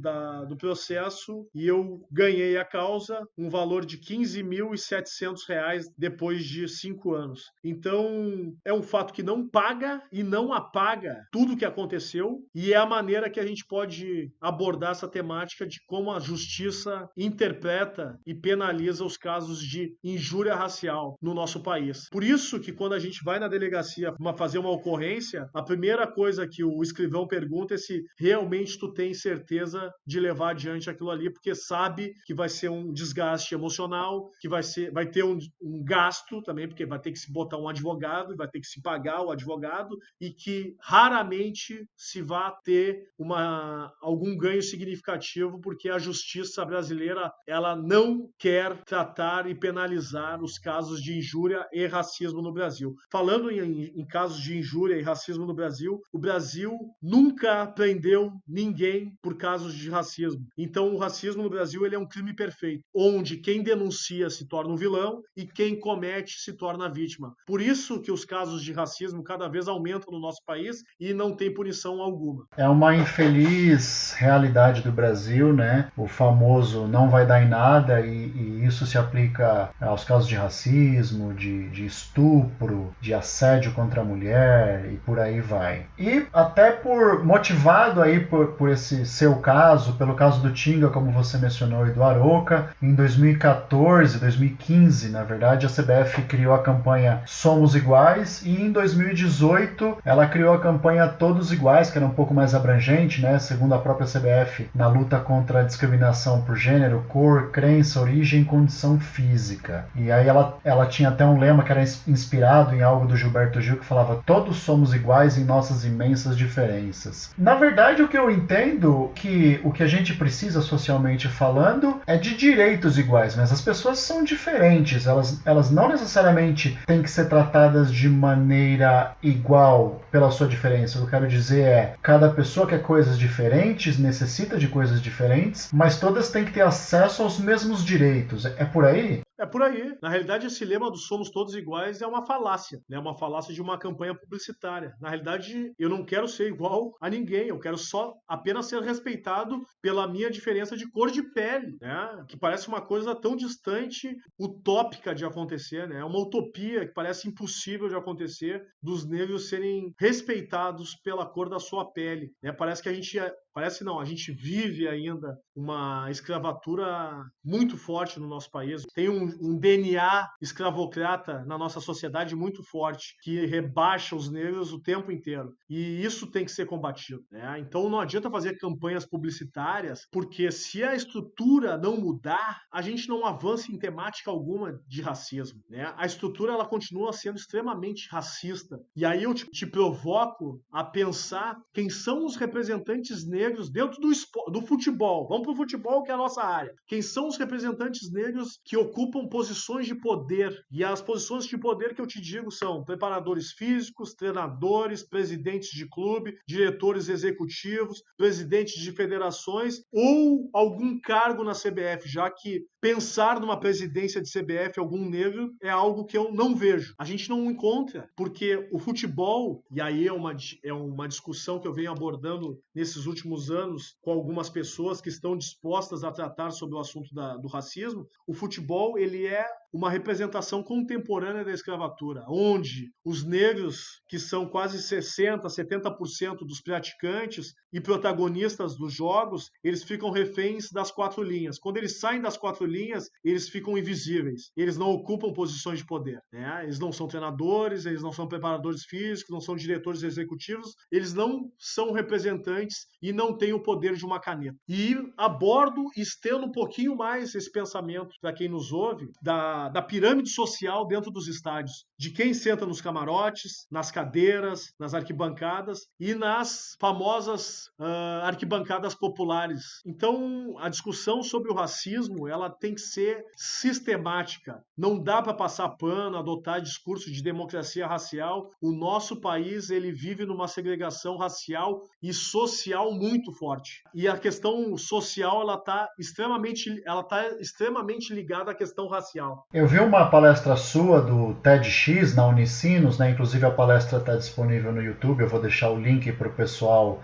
do processo e eu ganhei a causa, um valor de R$15.700 depois de 5 anos. Então é um fato que não paga e não apaga tudo o que aconteceu, e é a maneira que a gente pode abordar essa temática de como a justiça interpreta e penaliza os casos de injúria racial no nosso país. Por isso que quando a gente vai na delegacia fazer uma ocorrência, a primeira coisa que o escrivão pergunta é se realmente tu tem certeza de levar adiante aquilo ali, porque sabe que vai ser um desgaste emocional, que vai ter um gasto também, porque vai ter que se botar um advogado, vai ter que se pagar o advogado, e que raramente se vai ter algum ganho significativo, porque a justiça brasileira ela não quer tratar e penalizar os casos de injúria e racismo no Brasil. Falando em casos de injúria e racismo no Brasil, o Brasil nunca prendeu ninguém por casos de racismo. Então, o racismo no Brasil ele é um crime perfeito, onde quem denuncia se torna um vilão e quem comete se torna vítima. Por isso que os casos de racismo cada vez aumentam no nosso país e não tem punição alguma. É uma infeliz realidade do Brasil, né? O famoso não vai dar em nada, e isso se aplica aos casos de racismo, de estupro, de assédio contra a mulher e por aí vai. E até motivado aí por esse seu caso, pelo caso do Tinga, como você mencionou, e do Arouca, em 2015, na verdade, a CBF criou a campanha Somos Iguais, e em 2018 ela criou a campanha Todos Iguais, que era um pouco mais abrangente, né? Segundo a própria CBF, na luta contra a discriminação por gênero, cor, crença nascença, origem e condição física. E aí ela tinha até um lema que era inspirado em algo do Gilberto Gil, que falava: todos somos iguais em nossas imensas diferenças. Na verdade, o que eu entendo que o que a gente precisa socialmente falando é de direitos iguais, mas as pessoas são diferentes, elas não necessariamente têm que ser tratadas de maneira igual pela sua diferença. O que eu quero dizer é, cada pessoa quer coisas diferentes, necessita de coisas diferentes, mas todas têm que ter acesso aos mesmos direitos. É por aí? É por aí. Na realidade, esse lema do somos todos iguais é uma falácia, né? Uma falácia de uma campanha publicitária. Na realidade, eu não quero ser igual a ninguém, eu quero só apenas ser respeitado pela minha diferença de cor de pele, né? Que parece uma coisa tão distante, utópica de acontecer, né? É uma utopia que parece impossível de acontecer, dos negros serem respeitados pela cor da sua pele, né? Parece que a gente vive ainda uma escravatura muito forte no nosso país. Tem um DNA escravocrata na nossa sociedade muito forte, que rebaixa os negros o tempo inteiro. E isso tem que ser combatido, né? Então não adianta fazer campanhas publicitárias, porque se a estrutura não mudar, a gente não avança em temática alguma de racismo, né? A estrutura ela continua sendo extremamente racista. E aí eu te provoco a pensar quem são os representantes negros dentro do futebol. Vamos para o futebol, que é a nossa área. Quem são os representantes negros que ocupam posições de poder? E as posições de poder que eu te digo são preparadores físicos, treinadores, presidentes de clube, diretores executivos, presidentes de federações ou algum cargo na CBF, já que pensar numa presidência de CBF algum negro é algo que eu não vejo. A gente não encontra, porque o futebol, e aí é uma discussão que eu venho abordando nesses últimos anos com algumas pessoas que estão dispostas a tratar sobre o assunto do racismo, o futebol ele é uma representação contemporânea da escravatura, onde os negros, que são quase 60%, 70% dos praticantes e protagonistas dos jogos, eles ficam reféns das quatro linhas. Quando eles saem das quatro linhas, eles ficam invisíveis. Eles não ocupam posições de poder, né? Eles não são treinadores, eles não são preparadores físicos, não são diretores executivos, eles não são representantes e não têm o poder de uma caneta. E abordo e estendo um pouquinho mais esse pensamento para quem nos ouve, da pirâmide social dentro dos estádios, de quem senta nos camarotes, nas cadeiras, nas arquibancadas e nas famosas arquibancadas populares. Então, a discussão sobre o racismo, ela tem que ser sistemática. Não dá para passar pano, adotar discurso de democracia racial. O nosso país, ele vive numa segregação racial e social muito forte. E a questão social, ela está extremamente ligada à questão racial. Eu vi uma palestra sua do TEDx na Unicinos, né? Inclusive a palestra está disponível no YouTube, eu vou deixar o link para o pessoal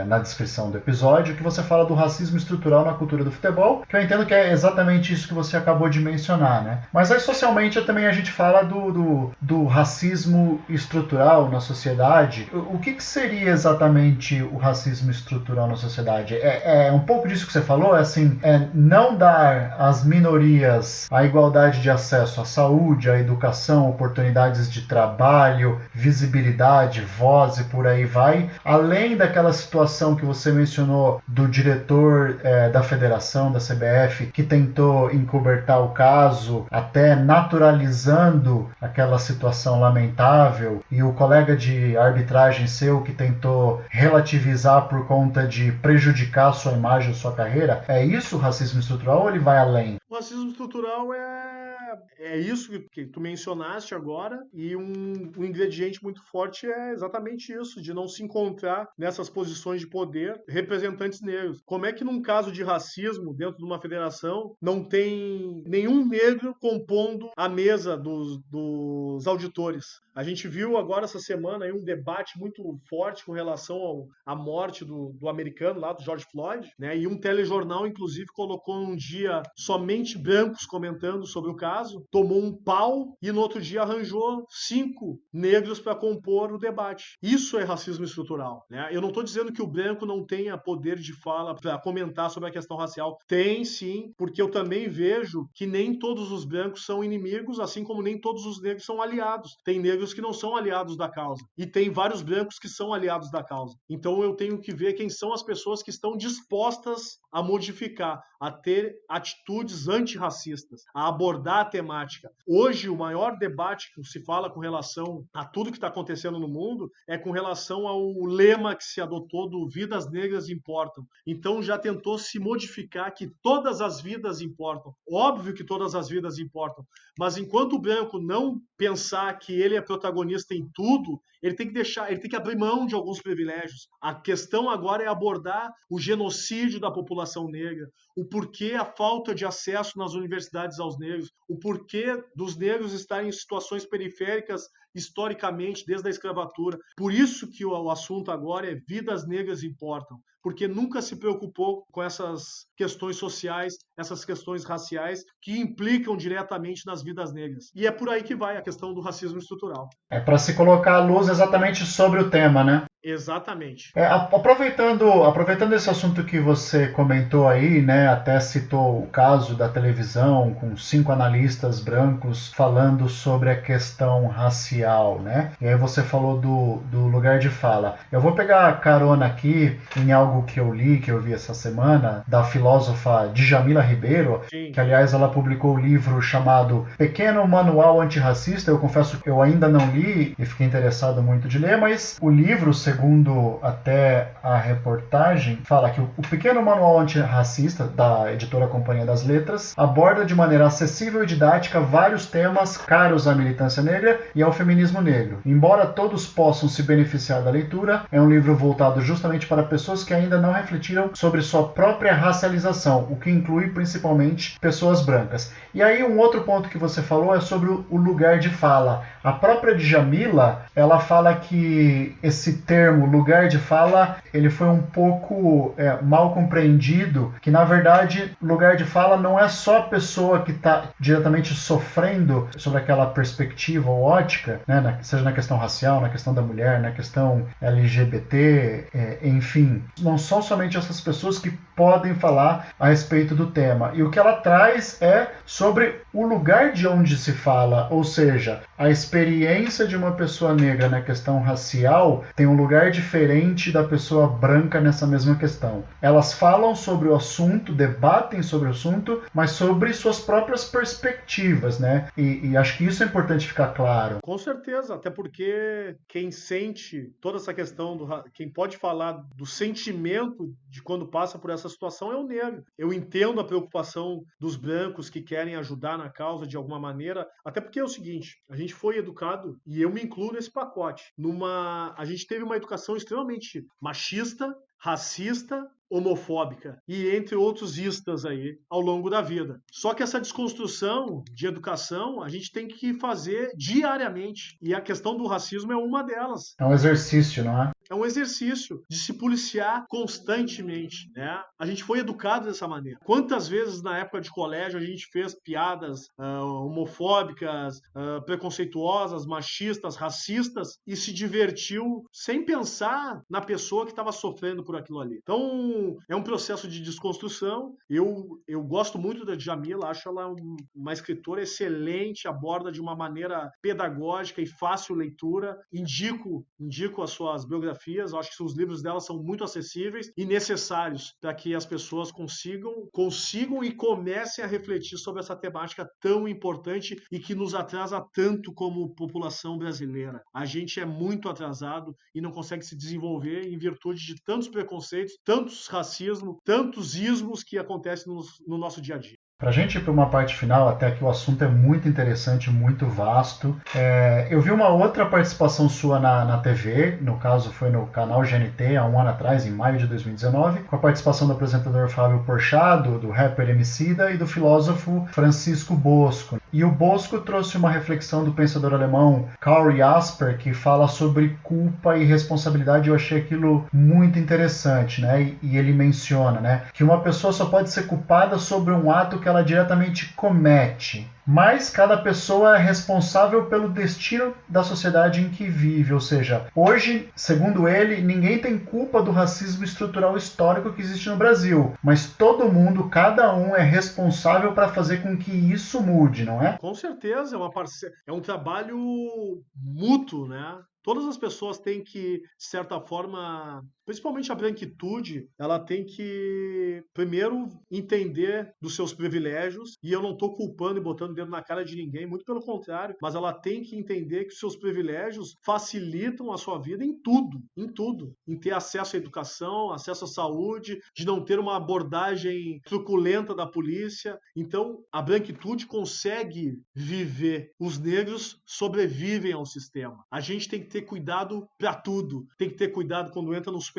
na descrição do episódio, que você fala do racismo estrutural na cultura do futebol, que eu entendo que é exatamente isso que você acabou de mencionar, né? Mas aí socialmente também a gente fala do racismo estrutural na sociedade. O que seria exatamente o racismo estrutural na sociedade? É um pouco disso que você falou, assim, não dar às minorias a igualdade de acesso à saúde, à educação, oportunidades de trabalho, visibilidade, voz e por aí vai, além daquela situação que você mencionou do diretor da federação, da CBF, que tentou encobertar o caso, até naturalizando aquela situação lamentável, e o colega de arbitragem seu que tentou relativizar por conta de prejudicar a sua imagem, a sua carreira. É isso o racismo estrutural ou ele vai além? O racismo estrutural é isso que tu mencionaste agora, e um ingrediente muito forte é exatamente isso, de não se encontrar nessas posições de poder representantes negros. Como é que num caso de racismo dentro de uma federação não tem nenhum negro compondo a mesa dos auditores? A gente viu agora essa semana aí um debate muito forte com relação à morte do americano lá, do George Floyd, né? E um telejornal, inclusive, colocou um dia somente brancos comentando sobre o caso, tomou um pau e no outro dia arranjou 5 negros para compor o debate. Isso é racismo estrutural, né? Eu não estou dizendo que o branco não tenha poder de fala para comentar sobre a questão racial. Tem sim, porque eu também vejo que nem todos os brancos são inimigos, assim como nem todos os negros são aliados. Tem negros que não são aliados da causa. E tem vários brancos que são aliados da causa. Então eu tenho que ver quem são as pessoas que estão dispostas a modificar. a ter atitudes antirracistas, a abordar a temática. Hoje, o maior debate que se fala com relação a tudo que está acontecendo no mundo é com relação ao lema que se adotou do Vidas Negras Importam. Então, já tentou se modificar que todas as vidas importam. Óbvio que todas as vidas importam, mas enquanto o branco não pensar que ele é protagonista em tudo, ele tem que abrir mão de alguns privilégios. A questão agora é abordar o genocídio da população negra, o porquê a falta de acesso nas universidades aos negros, o porquê dos negros estarem em situações periféricas historicamente desde a escravatura. Por isso que o assunto agora é vidas negras importam, porque nunca se preocupou com essas questões sociais, essas questões raciais que implicam diretamente nas vidas negras. E é por aí que vai a questão do racismo estrutural. É para se colocar a luz exatamente sobre o tema, né? Exatamente. Aproveitando esse assunto que você comentou aí, né, até citou o caso da televisão com 5 analistas brancos falando sobre a questão racial, né? E aí você falou do lugar de fala. Eu vou pegar carona aqui em algo que eu li, que eu vi essa semana, da filósofa Djamila Ribeiro, Sim. que aliás ela publicou um livro chamado Pequeno Manual Antirracista. Eu confesso que eu ainda não li e fiquei interessado muito de ler, mas o livro, segundo até a reportagem, fala que o Pequeno Manual Antirracista, da editora Companhia das Letras, aborda de maneira acessível e didática vários temas caros à militância negra e ao feminismo negro. Embora todos possam se beneficiar da leitura, é um livro voltado justamente para pessoas que ainda não refletiram sobre sua própria racialização, o que inclui principalmente pessoas brancas. E aí um outro ponto que você falou é sobre o lugar de fala. A própria Djamila, ela fala que esse termo lugar de fala, ele foi um pouco mal compreendido, que na verdade lugar de fala não é só a pessoa que está diretamente sofrendo sobre aquela perspectiva ou ótica, né, seja na questão racial, na questão da mulher, na questão LGBT, enfim. Não são somente essas pessoas que podem falar a respeito do tema. E o que ela traz é sobre o lugar de onde se fala, ou seja, a experiência de uma pessoa negra na questão racial tem um lugar diferente da pessoa branca nessa mesma questão. Elas falam sobre o assunto, debatem sobre o assunto, mas sobre suas próprias perspectivas, né? E acho que isso é importante ficar claro. Com certeza, até porque quem sente toda essa questão, quem pode falar do sentimento de quando passa por essa situação é o negro. Eu entendo a preocupação dos brancos que querem ajudar na causa de alguma maneira, até porque é o seguinte, a gente foi educado, e eu me incluo nesse pacote, a gente teve uma educação extremamente machista, racista, homofóbica e entre outros istas aí ao longo da vida. Só que essa desconstrução de educação a gente tem que fazer diariamente e a questão do racismo é uma delas. É um exercício, não é? É um exercício de se policiar constantemente, né? A gente foi educado dessa maneira. Quantas vezes na época de colégio a gente fez piadas homofóbicas, preconceituosas, machistas, racistas e se divertiu sem pensar na pessoa que estava sofrendo por aquilo ali. Então, é um processo de desconstrução. Eu gosto muito da Djamila, acho ela uma escritora excelente, aborda de uma maneira pedagógica e fácil leitura. Indico as suas biografias. Acho que os livros dela são muito acessíveis e necessários para que as pessoas consigam e comecem a refletir sobre essa temática tão importante e que nos atrasa tanto como população brasileira. A gente é muito atrasado e não consegue se desenvolver em virtude de tantos preconceitos, tantos racismo, tantos ismos que acontecem no nosso dia a dia. Para a gente ir para uma parte final, até que o assunto é muito interessante, muito vasto. Eu vi uma outra participação sua na TV, no caso foi no canal GNT, há um ano atrás, em maio de 2019, com a participação do apresentador Fábio Porchat, do rapper Emicida e do filósofo Francisco Bosco. E o Bosco trouxe uma reflexão do pensador alemão Karl Jasper, que fala sobre culpa e responsabilidade. Eu achei aquilo muito interessante, né? E ele menciona, né, que uma pessoa só pode ser culpada sobre um ato que ela diretamente comete. Mas cada pessoa é responsável pelo destino da sociedade em que vive. Ou seja, hoje, segundo ele, ninguém tem culpa do racismo estrutural histórico que existe no Brasil. Mas todo mundo, cada um é responsável para fazer com que isso mude, não é? Com certeza, é um trabalho mútuo, né? Todas as pessoas têm que, de certa forma, principalmente a branquitude, ela tem que, primeiro, entender dos seus privilégios, e eu não estou culpando e botando o dedo na cara de ninguém, muito pelo contrário, mas ela tem que entender que os seus privilégios facilitam a sua vida em tudo, em ter acesso à educação, acesso à saúde, de não ter uma abordagem truculenta da polícia. Então, a branquitude consegue viver, os negros sobrevivem ao sistema. A gente tem que ter cuidado para tudo, tem que ter cuidado quando entra no supermercado,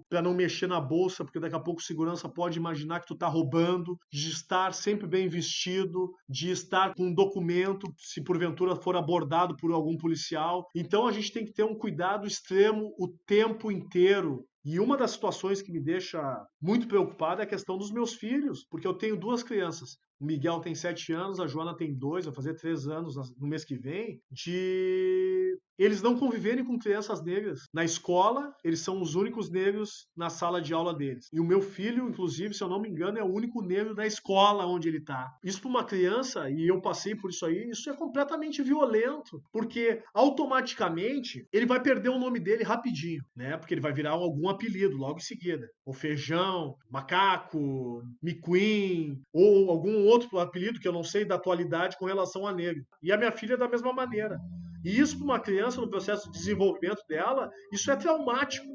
para não mexer na bolsa, porque daqui a pouco o segurança pode imaginar que tu tá roubando, de estar sempre bem vestido, de estar com um documento, se porventura for abordado por algum policial. Então a gente tem que ter um cuidado extremo o tempo inteiro. E uma das situações que me deixa muito preocupado é a questão dos meus filhos, porque eu tenho 2 crianças. O Miguel tem 7 anos, a Joana tem 2, vai fazer 3 anos no mês que vem, de eles não conviverem com crianças negras. Na escola, eles são os únicos negros na sala de aula deles. E o meu filho, inclusive, se eu não me engano, é o único negro da escola onde ele está. Isso para uma criança, e eu passei por isso aí, isso é completamente violento, porque automaticamente ele vai perder o nome dele rapidinho, né? Porque ele vai virar algum apelido logo em seguida. O Feijão, Macaco, McQueen, ou algum outro apelido que eu não sei da atualidade com relação a negro. E a minha filha é da mesma maneira. E isso para uma criança, no processo de desenvolvimento dela, isso é traumático.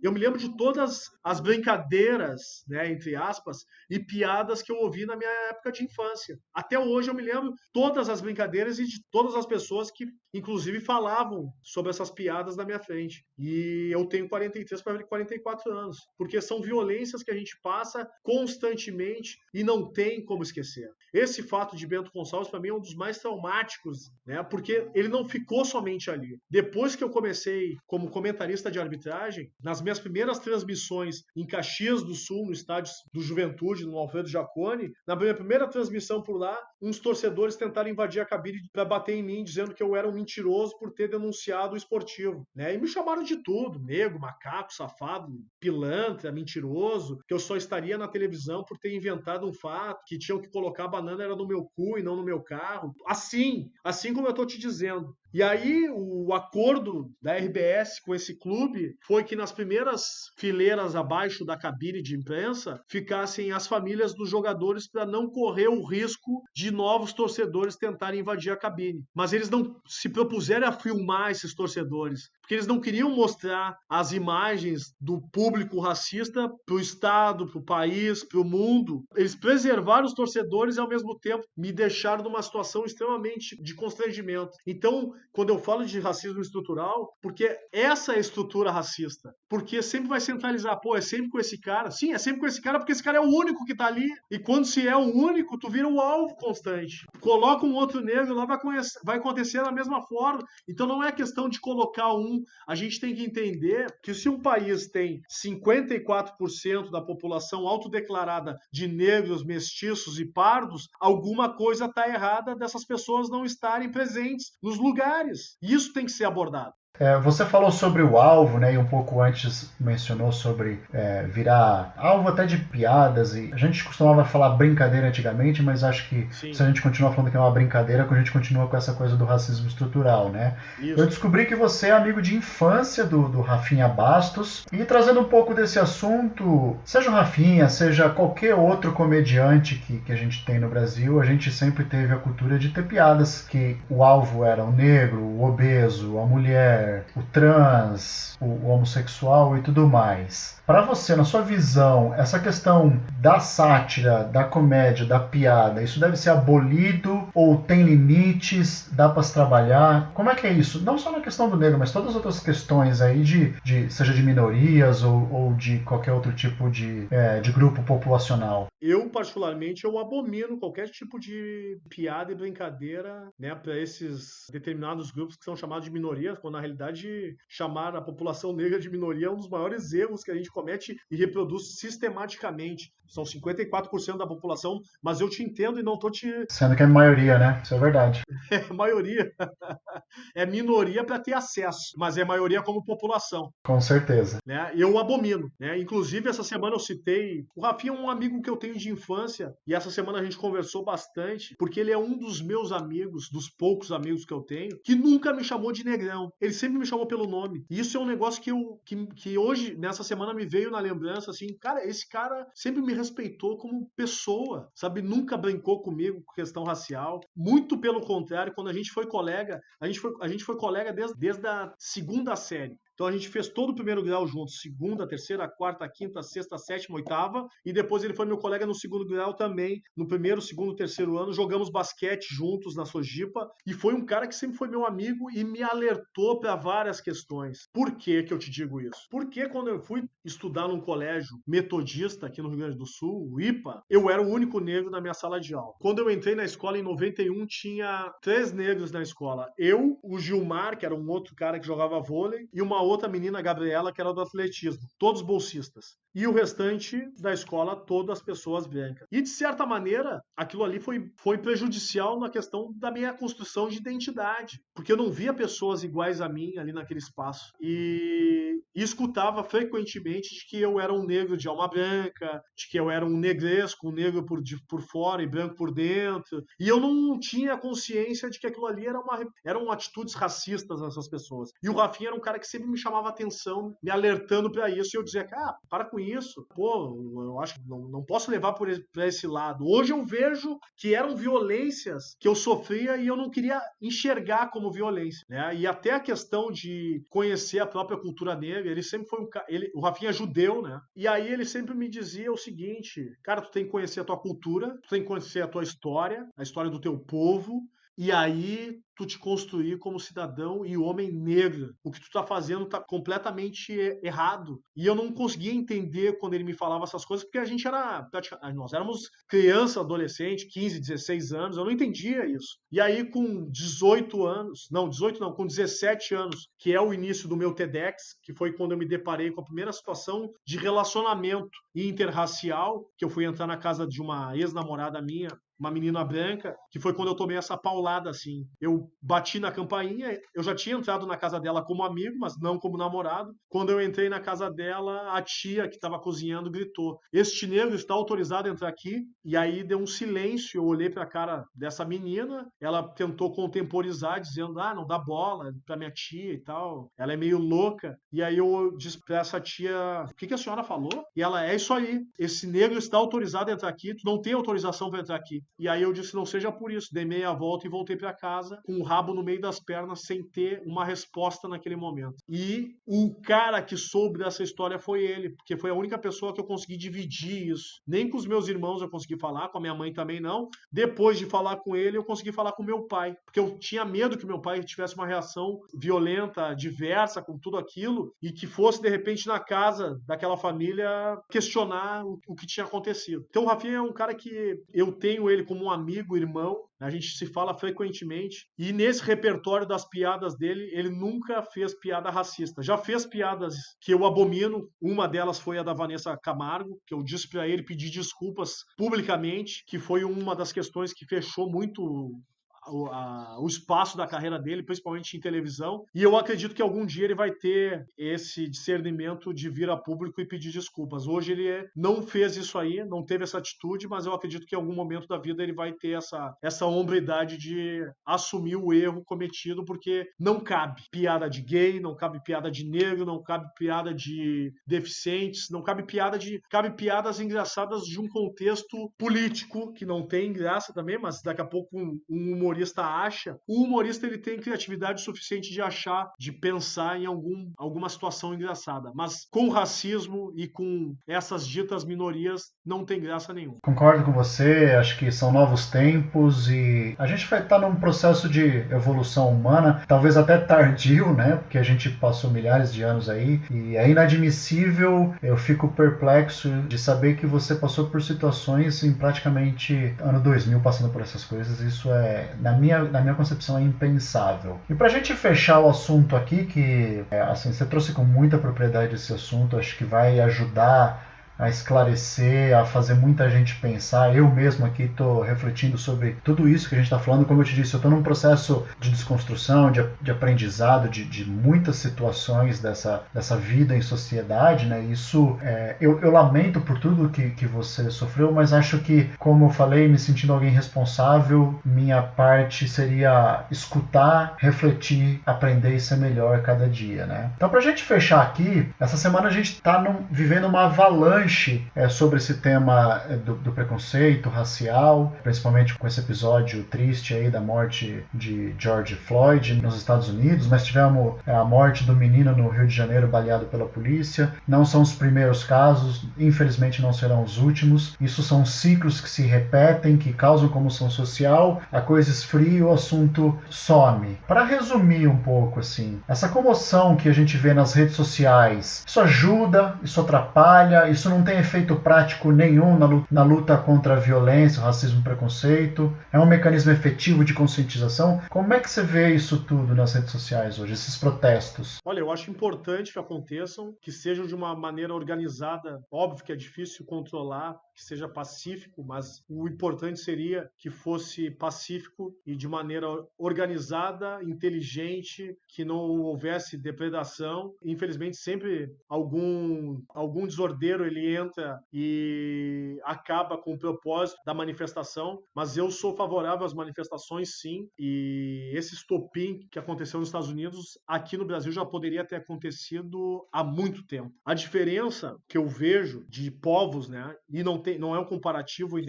Eu me lembro de todas as brincadeiras, né, entre aspas, e piadas que eu ouvi na minha época de infância. Até hoje eu me lembro todas as brincadeiras e de todas as pessoas que, inclusive, falavam sobre essas piadas na minha frente. E eu tenho 43 para 44 anos, porque são violências que a gente passa constantemente e não tem como esquecer. Esse fato de Bento Gonçalves, para mim, é um dos mais traumáticos, né, porque ele não ficou somente ali. Depois que eu comecei como comentarista de arbitragem, nas minhas primeiras transmissões em Caxias do Sul, no estádio do Juventude, no Alfredo Jaconi, na minha primeira transmissão por lá, uns torcedores tentaram invadir a cabine para bater em mim, dizendo que eu era um mentiroso por ter denunciado o esportivo, né? E me chamaram de tudo, negro, macaco, safado, pilantra, mentiroso, que eu só estaria na televisão por ter inventado um fato, que tinham que colocar a banana era no meu cu e não no meu carro. Assim como eu estou te dizendo. E aí, o acordo da RBS com esse clube foi que nas primeiras fileiras abaixo da cabine de imprensa ficassem as famílias dos jogadores para não correr o risco de novos torcedores tentarem invadir a cabine. Mas eles não se propuseram a filmar esses torcedores, porque eles não queriam mostrar as imagens do público racista para o Estado, para o país, para o mundo. Eles preservaram os torcedores e, ao mesmo tempo, me deixaram numa situação extremamente de constrangimento. Então, quando eu falo de racismo estrutural, porque essa é a estrutura racista. Porque sempre vai centralizar, pô, é sempre com esse cara. Sim, é sempre com esse cara porque esse cara é o único que tá ali. E quando se é o único, tu vira um alvo constante. Coloca um outro negro lá, vai acontecer da mesma forma. Então não é questão de colocar um. A gente tem que entender que se um país tem 54% da população autodeclarada de negros, mestiços e pardos, alguma coisa tá errada dessas pessoas não estarem presentes nos lugares. Isso tem que ser abordado. Você falou sobre o alvo, né, e um pouco antes mencionou sobre virar alvo até de piadas, e a gente costumava falar brincadeira antigamente, mas acho que Sim. Se a gente continua falando que é uma brincadeira, a gente continua com essa coisa do racismo estrutural, né? Isso. Eu descobri que você é amigo de infância do Rafinha Bastos, e trazendo um pouco desse assunto, seja o Rafinha, seja qualquer outro comediante que a gente tem no Brasil, a gente sempre teve a cultura de ter piadas que o alvo era o negro, o obeso, a mulher, o trans, o homossexual e tudo mais. Para você, na sua visão, essa questão da sátira, da comédia, da piada, isso deve ser abolido ou tem limites, dá para se trabalhar? Como é que é isso? Não só na questão do negro, mas todas as outras questões aí, seja de minorias ou de qualquer outro tipo de grupo populacional. Eu, particularmente, eu abomino qualquer tipo de piada e brincadeira, né, para esses determinados grupos que são chamados de minorias, quando na realidade chamar a população negra de minoria é um dos maiores erros que a gente comete e reproduz sistematicamente. São 54% da população, mas eu te entendo e não estou te... Sendo que a maioria maioria, né? Isso é verdade. É maioria. É minoria para ter acesso, mas é maioria como população. Com certeza. Né? Eu abomino. Né? Inclusive, essa semana eu citei. O Rafinha é um amigo que eu tenho de infância, e essa semana a gente conversou bastante, porque ele é um dos meus amigos, dos poucos amigos que eu tenho, que nunca me chamou de negrão. Ele sempre me chamou pelo nome. E isso é um negócio que hoje, nessa semana, me veio na lembrança, assim, cara, esse cara sempre me respeitou como pessoa, sabe? Nunca brincou comigo com questão racial. Muito pelo contrário, quando a gente foi colega, a gente foi colega desde a segunda série. Então a gente fez todo o primeiro grau juntos, segunda, terceira, quarta, quinta, sexta, sétima, oitava, e depois ele foi meu colega no segundo grau também, no primeiro, segundo, terceiro ano, jogamos basquete juntos na Sojipa, e foi um cara que sempre foi meu amigo e me alertou para várias questões. Por que eu te digo isso? Porque quando eu fui estudar num colégio metodista aqui no Rio Grande do Sul, o IPA, eu era o único negro na minha sala de aula. Quando eu entrei na escola em 91, tinha 3 negros na escola. Eu, o Gilmar, que era um outro cara que jogava vôlei, e uma outra menina, a Gabriela, que era do atletismo. Todos bolsistas. E o restante da escola, todas pessoas brancas. E, de certa maneira, aquilo ali foi prejudicial na questão da minha construção de identidade. Porque eu não via pessoas iguais a mim ali naquele espaço. E escutava frequentemente de que eu era um negro de alma branca, de que eu era um negresco, um negro por fora e branco por dentro. E eu não tinha consciência de que aquilo ali eram atitudes racistas nessas pessoas. E o Rafinha era um cara que sempre me chamava atenção, me alertando para isso, e eu dizia, cara, para com isso. Pô, eu acho que não posso levar para esse lado. Hoje eu vejo que eram violências que eu sofria e eu não queria enxergar como violência. Né? E até a questão de conhecer a própria cultura negra, ele sempre foi o Rafinha é judeu, né? E aí ele sempre me dizia o seguinte, cara, tu tem que conhecer a tua cultura, tu tem que conhecer a tua história, a história do teu povo, e aí tu te construir como cidadão e homem negro. O que tu tá fazendo tá completamente errado. E eu não conseguia entender quando ele me falava essas coisas, porque nós éramos criança, adolescente, 15, 16 anos, eu não entendia isso. E aí com 17 anos, que é o início do meu TEDx, que foi quando eu me deparei com a primeira situação de relacionamento interracial, que eu fui entrar na casa de uma ex-namorada minha, uma menina branca, que foi quando eu tomei essa paulada, assim. Eu bati na campainha, eu já tinha entrado na casa dela como amigo, mas não como namorado. Quando eu entrei na casa dela, a tia que estava cozinhando gritou, este negro está autorizado a entrar aqui? E aí deu um silêncio, eu olhei para a cara dessa menina, ela tentou contemporizar, dizendo, não dá bola para minha tia e tal, ela é meio louca. E aí eu disse para essa tia, o que a senhora falou? E ela, é isso aí, esse negro está autorizado a entrar aqui, tu não tem autorização para entrar aqui. E aí eu disse, não seja por isso. Dei meia volta e voltei para casa com o rabo no meio das pernas sem ter uma resposta naquele momento. E o cara que soube dessa história foi ele, porque foi a única pessoa que eu consegui dividir isso. Nem com os meus irmãos eu consegui falar, com a minha mãe também não. Depois de falar com ele, eu consegui falar com meu pai, porque eu tinha medo que meu pai tivesse uma reação violenta, diversa com tudo aquilo, e que fosse, de repente, na casa daquela família questionar o que tinha acontecido. Então o Rafinha é um cara que eu tenho ele como um amigo, irmão, a gente se fala frequentemente, e nesse repertório das piadas dele, ele nunca fez piada racista. Já fez piadas que eu abomino, uma delas foi a da Vanessa Camargo, que eu disse para ele pedir desculpas publicamente, que foi uma das questões que fechou muito o espaço da carreira dele, principalmente em televisão, e eu acredito que algum dia ele vai ter esse discernimento de vir a público e pedir desculpas. Hoje ele não fez isso aí, não teve essa atitude, mas eu acredito que em algum momento da vida ele vai ter essa hombridade de assumir o erro cometido, porque não cabe piada de gay, não cabe piada de negro, não cabe piada de deficientes, não cabe piadas engraçadas de um contexto político, que não tem graça também, mas daqui a pouco um humorista acha, o humorista ele tem criatividade suficiente de pensar em alguma situação engraçada, mas com racismo e com essas ditas minorias não tem graça nenhuma. Concordo com você, acho que são novos tempos e a gente vai estar num processo de evolução humana, talvez até tardio, né, porque a gente passou milhares de anos aí e é inadmissível, eu fico perplexo de saber que você passou por situações em praticamente ano 2000 passando por essas coisas, isso na minha concepção é impensável. E pra gente fechar o assunto aqui, que assim, você trouxe com muita propriedade esse assunto, acho que vai ajudar a esclarecer, a fazer muita gente pensar. Eu mesmo aqui estou refletindo sobre tudo isso que a gente está falando. Como eu te disse, eu estou num processo de desconstrução, de aprendizado, de muitas situações dessa vida em sociedade, né? Isso, eu lamento por tudo que você sofreu, mas acho que, como eu falei, me sentindo alguém responsável, minha parte seria escutar, refletir, aprender e ser melhor cada dia, né? Então, pra gente fechar aqui, essa semana a gente está vivendo uma avalanche sobre esse tema do preconceito racial, principalmente com esse episódio triste aí da morte de George Floyd nos Estados Unidos, mas tivemos a morte do menino no Rio de Janeiro baleado pela polícia. Não são os primeiros casos, infelizmente não serão os últimos. Isso são ciclos que se repetem, que causam comoção social, a coisa esfria e o assunto some. Para resumir um pouco, assim, essa comoção que a gente vê nas redes sociais, isso ajuda, isso atrapalha, isso não tem efeito prático nenhum na luta contra a violência, o racismo e o preconceito, é um mecanismo efetivo de conscientização. Como é que você vê isso tudo nas redes sociais hoje, esses protestos? Olha, eu acho importante que aconteçam, que sejam de uma maneira organizada. Óbvio que é difícil controlar, que seja pacífico, mas o importante seria que fosse pacífico e de maneira organizada, inteligente, que não houvesse depredação. Infelizmente, sempre algum desordeiro ele entra e acaba com o propósito da manifestação, mas eu sou favorável às manifestações, sim, e esse estopim que aconteceu nos Estados Unidos, aqui no Brasil já poderia ter acontecido há muito tempo. A diferença que eu vejo de povos, né, e não é um comparativo e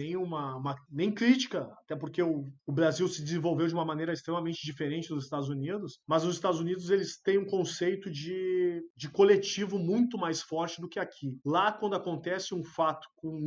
nem crítica, até porque o Brasil se desenvolveu de uma maneira extremamente diferente dos Estados Unidos, mas os Estados Unidos eles têm um conceito de coletivo muito mais forte do que aqui. Lá, quando acontece um fato com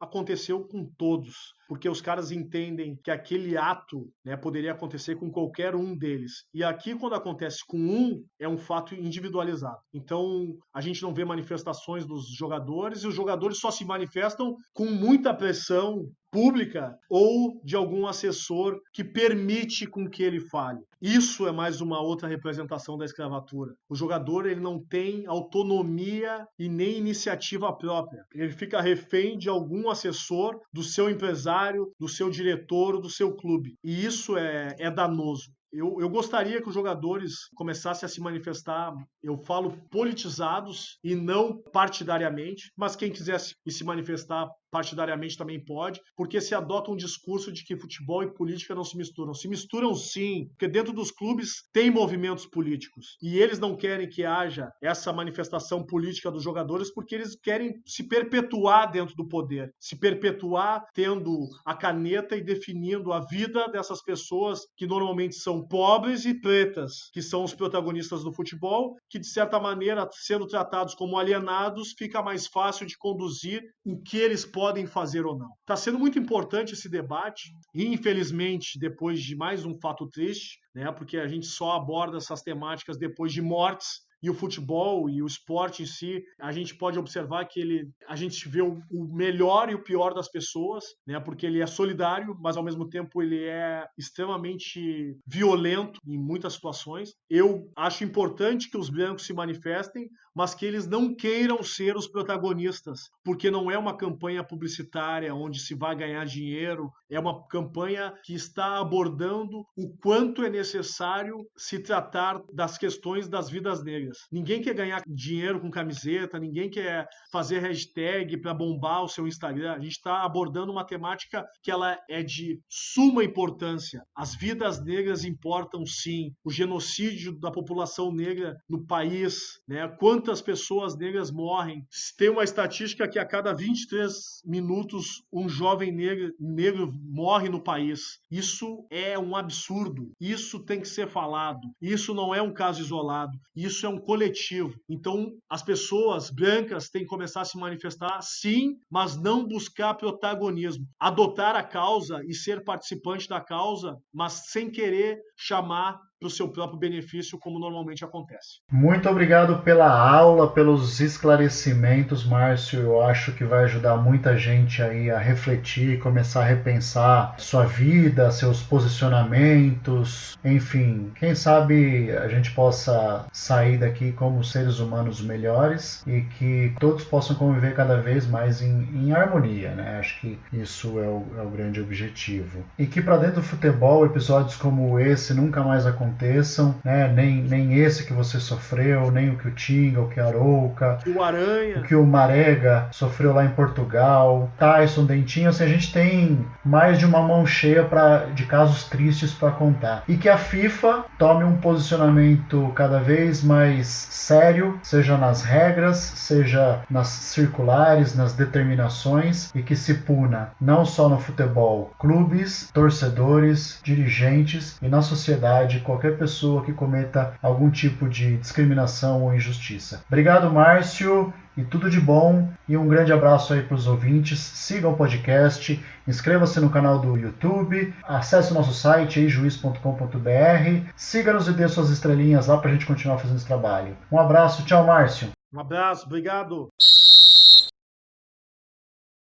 aconteceu com todos, porque os caras entendem que aquele ato, né, poderia acontecer com qualquer um deles. E aqui, quando acontece com é um fato individualizado. Então, a gente não vê manifestações dos jogadores, e os jogadores só se manifestam com muita pressão pública ou de algum assessor que permite com que ele fale. Isso é mais uma outra representação da escravatura. O jogador ele não tem autonomia e nem iniciativa própria. Ele fica refém de algum assessor, do seu empresário, do seu diretor, do seu clube. E isso é danoso. Eu gostaria que os jogadores começassem a se manifestar, eu falo politizados e não partidariamente, mas quem quisesse se manifestar partidariamente também pode, porque se adota um discurso de que futebol e política não se misturam. Se misturam sim, porque dentro dos clubes tem movimentos políticos e eles não querem que haja essa manifestação política dos jogadores porque eles querem se perpetuar dentro do poder, se perpetuar tendo a caneta e definindo a vida dessas pessoas que normalmente são pobres e pretas, que são os protagonistas do futebol, que de certa maneira, sendo tratados como alienados, fica mais fácil de conduzir o que eles podem fazer ou não. Está sendo muito importante esse debate e, infelizmente, depois de mais um fato triste, né, porque a gente só aborda essas temáticas depois de mortes, e o futebol e o esporte em si, a gente pode observar que a gente vê o melhor e o pior das pessoas, né? Porque ele é solidário, mas ao mesmo tempo ele é extremamente violento em muitas situações. Eu acho importante que os brancos se manifestem, mas que eles não queiram ser os protagonistas, porque não é uma campanha publicitária onde se vai ganhar dinheiro, é uma campanha que está abordando o quanto é necessário se tratar das questões das vidas negras. Ninguém quer ganhar dinheiro com camiseta, ninguém quer fazer hashtag para bombar o seu Instagram. A gente está abordando uma temática que ela é de suma importância. As vidas negras importam sim. O genocídio da população negra no país, né? Quantas pessoas negras morrem? Tem uma estatística que a cada 23 minutos um jovem negro morre no país. Isso é um absurdo. Isso tem que ser falado. Isso não é um caso isolado. Isso é um coletivo. Então, as pessoas brancas têm que começar a se manifestar, sim, mas não buscar protagonismo. Adotar a causa e ser participante da causa, mas sem querer chamar para o seu próprio benefício, como normalmente acontece. Muito obrigado pela aula, pelos esclarecimentos, Márcio. Eu acho que vai ajudar muita gente aí a refletir, começar a repensar sua vida, seus posicionamentos, enfim. Quem sabe a gente possa sair daqui como seres humanos melhores e que todos possam conviver cada vez mais em harmonia, né? Acho que isso é o grande objetivo. E que para dentro do futebol, episódios como esse nunca mais aconteçam, né? Nem esse que você sofreu, nem o que o Tinga, o que a Arouca, o Aranha, o que o Marega sofreu lá em Portugal, Tyson, Dentinho, assim, a gente tem mais de uma mão cheia de casos tristes para contar. E que a FIFA tome um posicionamento cada vez mais sério, seja nas regras, seja nas circulares, nas determinações, e que se puna não só no futebol, clubes, torcedores, dirigentes e na sociedade qualquer pessoa que cometa algum tipo de discriminação ou injustiça. Obrigado, Márcio, e tudo de bom, e um grande abraço aí para os ouvintes. Sigam o podcast, inscreva-se no canal do YouTube, acesse o nosso site aí, juiz.com.br, siga-nos e dê suas estrelinhas lá para a gente continuar fazendo esse trabalho. Um abraço, tchau, Márcio. Um abraço, obrigado.